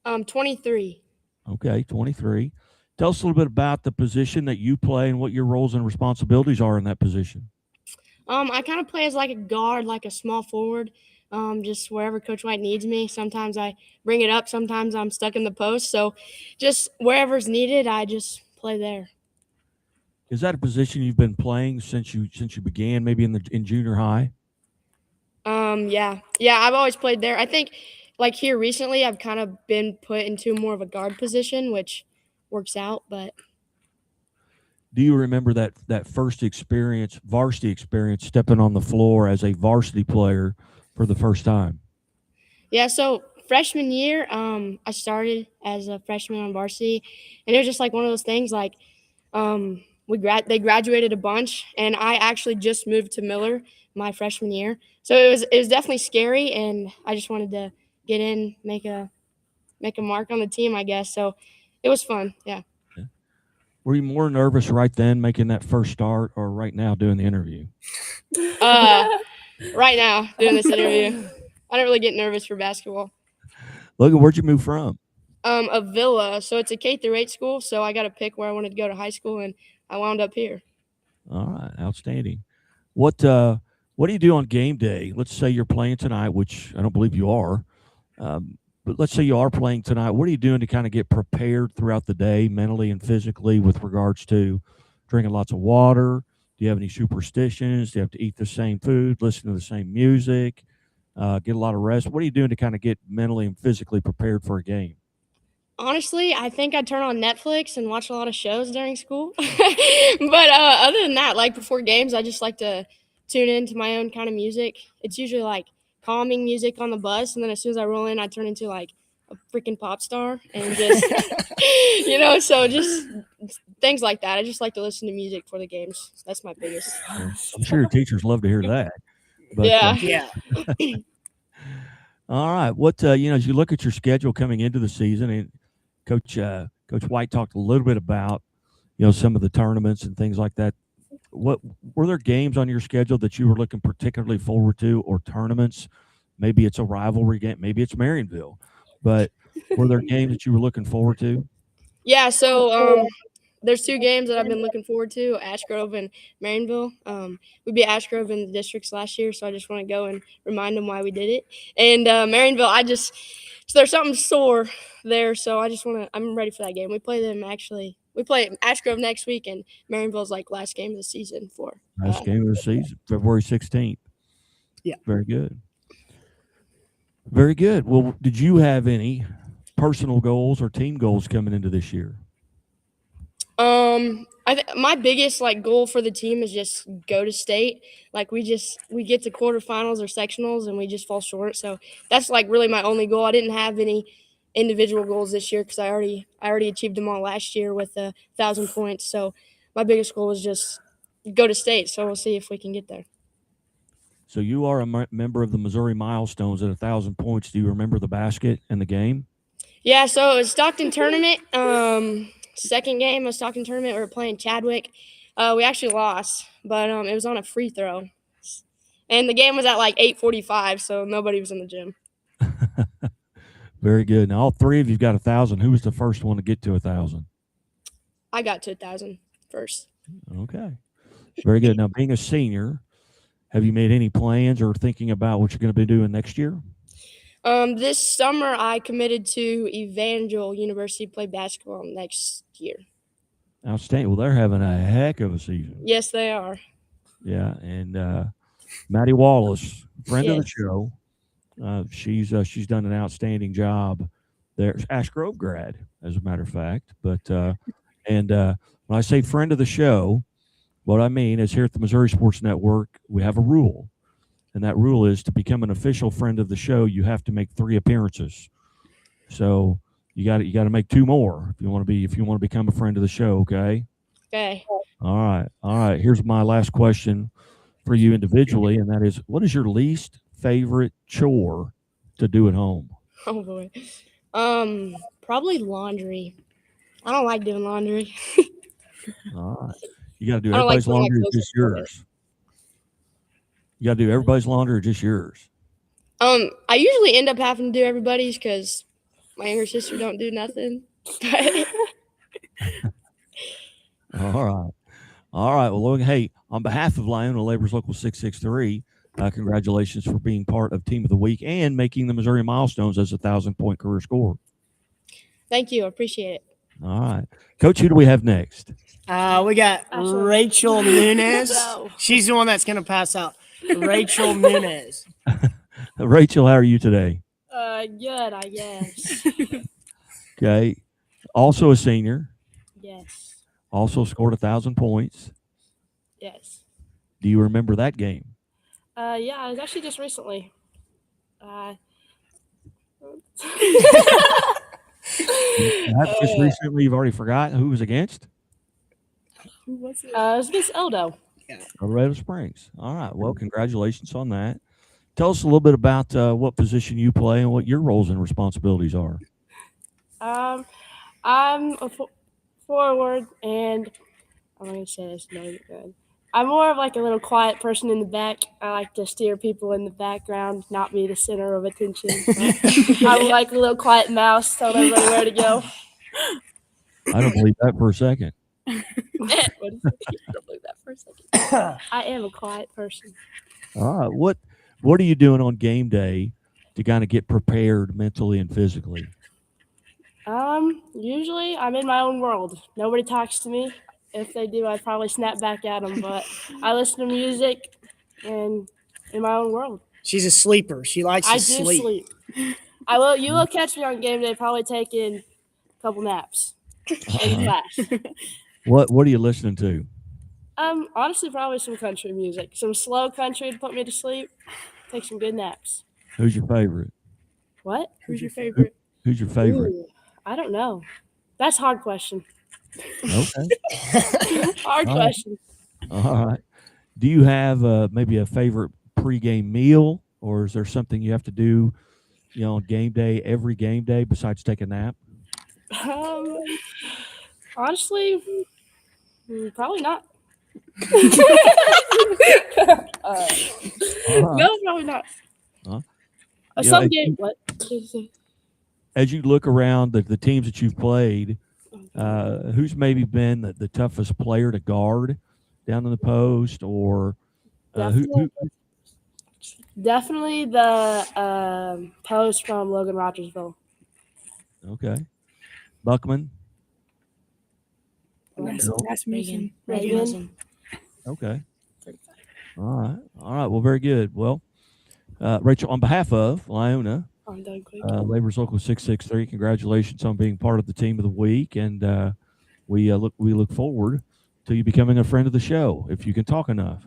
23. Okay, 23. Tell us a little bit about the position that you play and what your roles and responsibilities are in that position. I kind of play as like a guard, like a small forward, just wherever Coach White needs me. Sometimes I bring it up. Sometimes I'm stuck in the post. So just wherever's needed, I just play there. Is that a position you've been playing since you began, maybe in junior high? Yeah, I've always played there. I think, like here recently, I've kind of been put into more of a guard position, which works out. But do you remember that first experience, varsity experience, stepping on the floor as a varsity player for the first time? Yeah, so freshman year, I started as a freshman on varsity, and it was just like one of those things. Like, they graduated a bunch, and I actually just moved to Miller my freshman year, so it was definitely scary, and I just wanted to get in, make a mark on the team, I guess. So it was fun. Yeah. Were you more nervous right then making that first start, or right now doing the interview? Right now doing this interview. I don't really get nervous for basketball. Logan, where'd you move from? A Villa, so it's a K-8 school. So I got to pick where I wanted to go to high school, and I wound up here. All right, outstanding. What do you do on game day? Let's say you're playing tonight, which I don't believe you are. But let's say you are playing tonight. What are you doing to kind of get prepared throughout the day, mentally and physically, with regards to drinking lots of water? Do you have any superstitions? Do you have to eat the same food, listen to the same music, get a lot of rest? What are you doing to kind of get mentally and physically prepared for a game? Honestly, I think I turn on Netflix and watch a lot of shows during school. But other than that, like before games, I just like to tune into my own kind of music. It's usually like calming music on the bus, and then as soon as I roll in, I turn into like a freaking pop star and just, so just things like that. I just like to listen to music for the games. That's my biggest. I'm sure your teachers love to hear that. But, yeah. All right. What as you look at your schedule coming into the season, and Coach White talked a little bit about some of the tournaments and things like that. What were there games on your schedule that you were looking particularly forward to, or tournaments? Maybe it's a rivalry game, maybe it's Marionville, but were there games that you were looking forward to? Yeah, so there's 2 games that I've been looking forward to, Ashgrove and Marionville. We beat Ashgrove in the districts last year, so I just want to go and remind them why we did it. And Marionville, so there's something sore there, so I'm ready for that game. We play Ashgrove next week, and Marionville's like last game of the season Last game of the season, February 16th. Yeah. Very good. Very good. Well, did you have any personal goals or team goals coming into this year? My biggest goal for the team is just go to state. Like we get to quarterfinals or sectionals and we just fall short. So that's really my only goal. I didn't have any individual goals this year because I already achieved them all last year with 1,000 points. So my biggest goal was just go to state. So we'll see if we can get there. So you are a member of the Missouri Milestones at 1,000 points. Do you remember the basket and the game? Yeah, so it was Stockton tournament. Second game of Stockton tournament, we were playing Chadwick. We actually lost, but it was on a free throw. And the game was at 8:45, so nobody was in the gym. Very good. Now, all 3 of you got 1,000. Who was the first one to get to 1,000? I got to 1,000 first. Okay. Very good. Now, being a senior, have you made any plans or thinking about what you're going to be doing next year? This summer, I committed to Evangel University to play basketball next year. Outstanding. Well, they're having a heck of a season. Yes, they are. Yeah, and Maddie Wallace, friend of the show, she's done an outstanding job There's Ash Grove grad, as a matter of fact. But when I say friend of the show, what I mean is here at the Missouri Sports Network, we have a rule. And that rule is to become an official friend of the show, you have to make 3 appearances. So you got to make 2 more if you want to become a friend of the show, okay? Okay. All right. Here's my last question for you individually, and that is, what is your least favorite chore to do at home? Oh boy. Probably laundry. I don't like doing laundry. All right. You got to do I don't like everybody's putting my laundry or clothes just in the toilet. yours? You got to do everybody's laundry or just yours? I usually end up having to do everybody's because my younger sister don't do nothing. All right. Well, look, hey, on behalf of Lyona Labor's Local 663, congratulations for being part of Team of the Week and making the Missouri Milestones as a 1,000-point career scorer. Thank you. I appreciate it. All right. Coach, who do we have next? We got Rachel Nunez. No. She's the one that's going to pass out. Rachel Nunez. Rachel, how are you today? Good, I guess. Okay. Also a senior. Yes. Also scored 1,000 points. Yes. Do you remember that game? Yeah, it was actually just recently. Just recently, you've already forgotten who was against? Who was it? It was against Eldo. Colorado Springs. All right. Well, congratulations on that. Tell us a little bit about what position you play and what your roles and responsibilities are. I'm a forward, and I'm going to say this, no, you're good. I'm more of like a little quiet person in the back. I like to steer people in the background, not be the center of attention. I'm like a little quiet mouse, telling everybody where to go. I don't believe that for a second. I don't believe that for a second. I am a quiet person. All right. What are you doing on game day to kind of get prepared mentally and physically? Usually I'm in my own world. Nobody talks to me. If they do, I'd probably snap back at them. But I listen to music and in my own world. She's a sleeper. She likes to sleep. I do sleep. You will catch me on game day probably taking a couple naps in class. What are you listening to? Honestly, probably some country music. Some slow country to put me to sleep. Take some good naps. Who's your favorite? What? Who's your favorite? Who's your favorite? Ooh, I don't know. That's a hard question. Okay. Hard question. All right. Do you have maybe a favorite pregame meal, or is there something you have to do, on game day, every game day, besides take a nap? Honestly, probably not. No, probably not. Some game. What? As you look around the teams that you've played, who's maybe been the toughest player to guard down in the post, or Definitely the post from Logan Rogersville. Okay. Buckman? Rasmussen. Okay. All right. Well, very good. Well, Rachel, on behalf of Lyona, Labor's Local 663, congratulations on being part of the Team of the Week, and we look forward to you becoming a friend of the show if you can talk enough.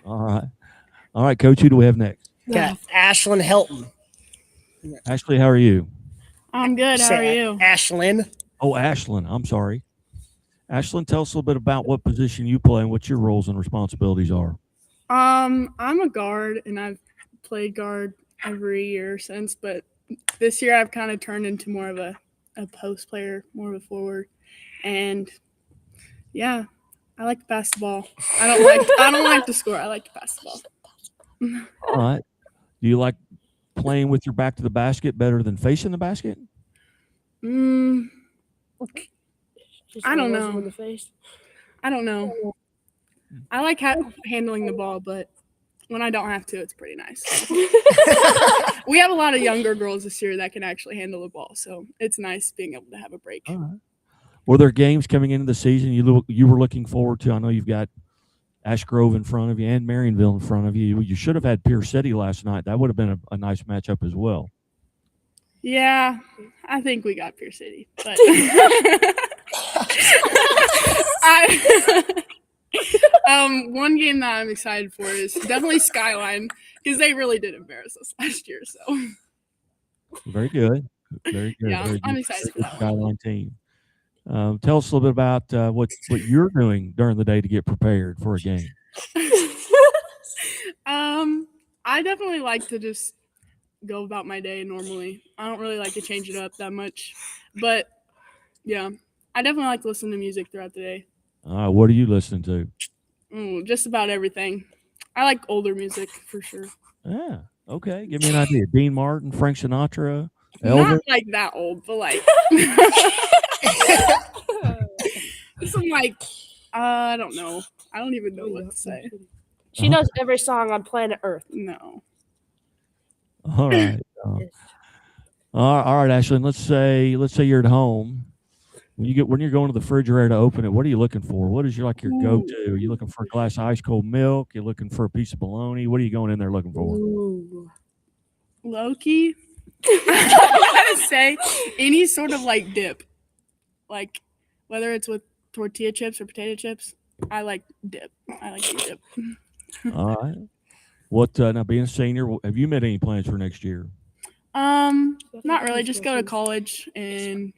All right, Coach. Who do we have next? Got Ashlyn Helton. Ashley, how are you? I'm good. How are you? Ashlyn. Oh, Ashlyn. I'm sorry. Ashlyn, tell us a little bit about what position you play and what your roles and responsibilities are. I'm a guard, and I've played guard every year since, but this year I've kind of turned into more of a post player, more of a forward. And yeah, I like to pass the ball. I don't like to score. I like to pass the ball. All right. Do you like playing with your back to the basket better than facing the basket? I don't know. I don't know. I like handling the ball, but when I don't have to, it's pretty nice. We have a lot of younger girls this year that can actually handle the ball, so it's nice being able to have a break. All right. Were there games coming into the season you were looking forward to? I know you've got Ash Grove in front of you and Marionville in front of you. You should have had Pierce City last night. That would have been a nice matchup as well. Yeah, I think we got Pierce City, but one game that I'm excited for is definitely Skyline because they really did embarrass us last year. So very good, very good. Yeah, very I'm good. excited Very for good that one. Skyline team. Tell us a little bit about what you're doing during the day to get prepared for a game. I definitely like to just go about my day normally. I don't really like to change it up that much, but yeah, I definitely like to listen to music throughout the day. What are you listening to? Just about everything. I like older music for sure. Yeah. Okay. Give me an idea. Dean Martin, Frank Sinatra, Elvis. Not like that old, but like some like I don't know. I don't even know what to say. She knows every song on planet Earth. No. All right. All right, Ashley. Let's say you're at home. When you're going to the refrigerator to open it, what are you looking for? What is your go-to? Are you looking for a glass of ice cold milk? You're looking for a piece of bologna? What are you going in there looking for? Low-key, I gotta say any sort of like dip, like whether it's with tortilla chips or potato chips. I like dip. I like dip. All right. What now? Being a senior, have you made any plans for next year? Not really. Just go to college and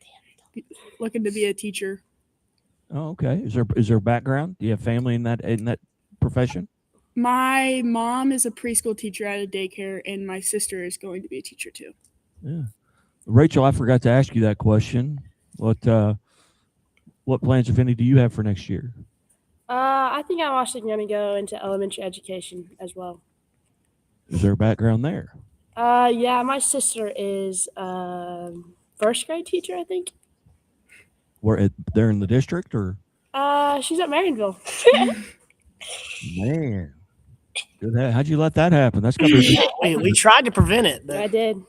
looking to be a teacher. Oh, okay. Is there background? Do you have family in that profession? My mom is a preschool teacher at a daycare, and my sister is going to be a teacher too. Yeah. Rachel, I forgot to ask you that question. What plans, if any, do you have for next year? I think I'm actually going to go into elementary education as well. Is there a background there? Yeah, my sister is first grade teacher, I think. They're in the district, or? She's at Marionville. Man, good. How'd you let that happen? That's gonna be. We tried to prevent it, but I did.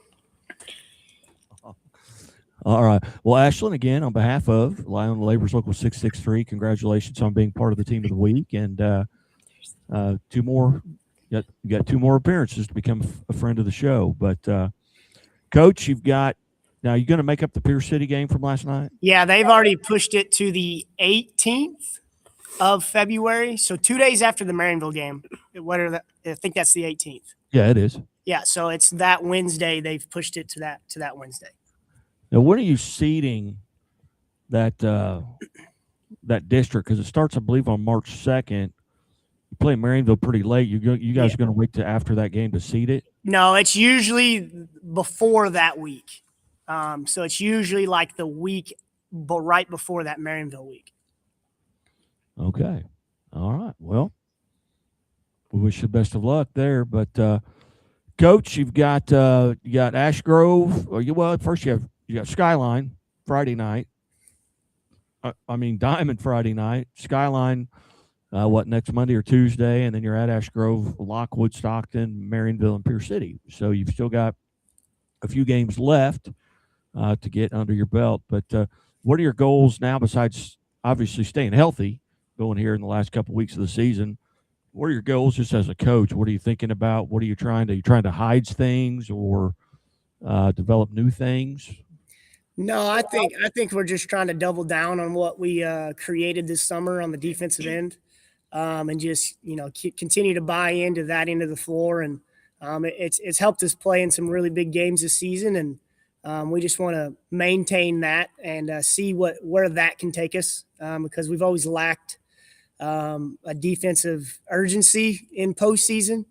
All right. Well, Ashlyn, again, on behalf of Lyon Labor's Local 663, congratulations on being part of the team of the week, and two more. You got two more appearances to become a friend of the show. But Coach, you're going to make up the Pierce City game from last night? Yeah, they've already pushed it to the 18th of February, so 2 days after the Marionville game. I think that's the 18th. Yeah, it is. Yeah, so it's that Wednesday. They've pushed it to that Wednesday. Now, when are you seeding that district? Because it starts, I believe, on March 2nd. You play Marionville pretty late. You guys are going to wait to after that game to seed it? No, it's usually before that week. So it's usually like the week, but right before that Marionville week. Okay. All right. Well, we wish you the best of luck there. But Coach, you got Ash Grove. First you got Skyline Friday night. Diamond Friday night. Skyline, next Monday or Tuesday, and then you're at Ash Grove, Lockwood, Stockton, Marionville, and Pierce City. So you've still got a few games left to get under your belt. But what are your goals now besides obviously staying healthy going here in the last couple of weeks of the season? What are your goals just as a coach? What are you thinking about? What are you trying to hide things or develop new things? No, I think we're just trying to double down on what we created this summer on the defensive end, and just continue to buy into that end of the floor. And it's helped us play in some really big games this season, and we just want to maintain that and see where that can take us, because we've always lacked a defensive urgency in postseason.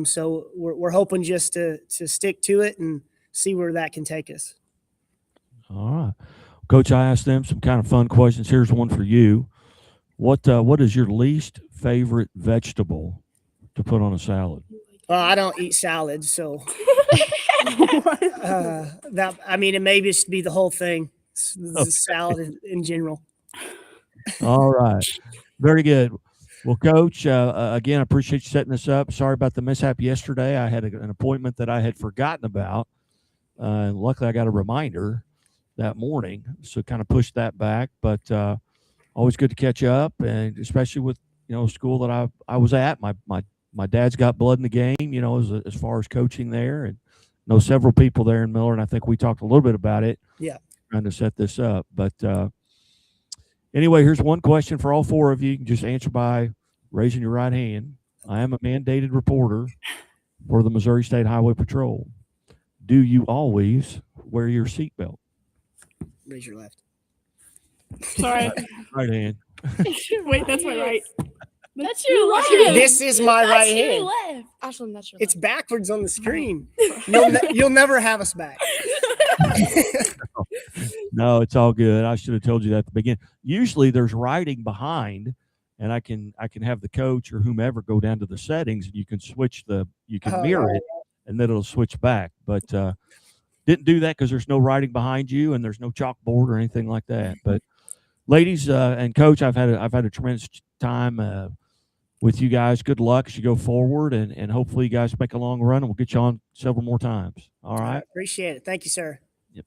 So we're hoping just to stick to it and see where that can take us. All right. Coach, I asked them some kind of fun questions. Here's one for you. What is your least favorite vegetable to put on a salad? Well, I don't eat salads, so it may just be the whole thing. The salad in general. All right. Very good. Well, Coach, again, I appreciate you setting this up. Sorry about the mishap yesterday. I had an appointment that I had forgotten about. And luckily, I got a reminder that morning, so kind of pushed that back. But always good to catch up, and especially with school that I was at. My dad's got blood in the game, as far as coaching there, and know several people there in Miller, and I think we talked a little bit about it. Yeah. Trying to set this up, but anyway, here's one question for all four of you. You can just answer by raising your right hand. I am a mandated reporter for the Missouri State Highway Patrol. Do you always wear your seatbelt? Raise your left. Sorry. Right hand. Wait, that's my right. That's your left. This is my That's right your hand. left. Ashlyn, that's your It's left. backwards on the screen. You'll never have us back. No, it's all good. I should have told you that at the beginning. Usually there's writing behind, and I can have the coach or whomever go down to the settings, and you can mirror it, and then it'll switch back. But didn't do that because there's no writing behind you, and there's no chalkboard or anything like that. But ladies and coach, I've had a tremendous time with you guys. Good luck as you go forward, and hopefully you guys make a long run, and we'll get you on several more times. All right. Appreciate it. Thank you, sir. Yep.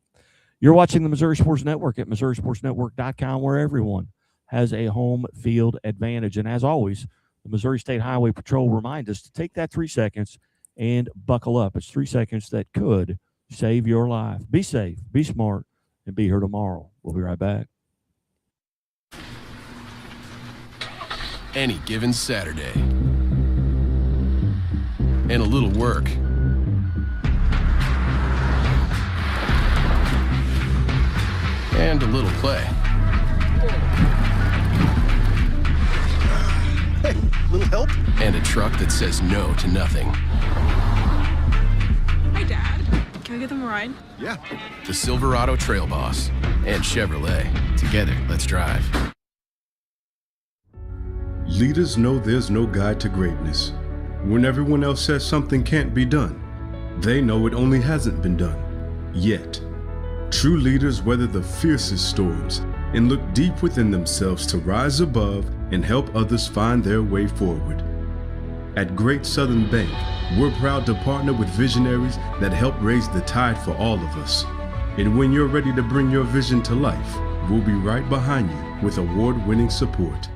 You're watching the Missouri Sports Network at MissouriSportsNetwork.com, where everyone has a home field advantage. And as always, the Missouri State Highway Patrol reminds us to take that 3 seconds and buckle up. It's 3 seconds that could save your life. Be safe, be smart, and be here tomorrow. We'll be right back. Any given Saturday. And a little work. And a little play. Hey, little help? And a truck that says no to nothing. Hi, Dad. Can we give them a ride? Yeah. The Silverado Trail Boss and Chevrolet. Together, let's drive. Leaders know there's no guide to greatness. When everyone else says something can't be done, they know it only hasn't been done yet. True leaders weather the fiercest storms and look deep within themselves to rise above and help others find their way forward. At Great Southern Bank, we're proud to partner with visionaries that help raise the tide for all of us. And when you're ready to bring your vision to life, we'll be right behind you with award-winning support.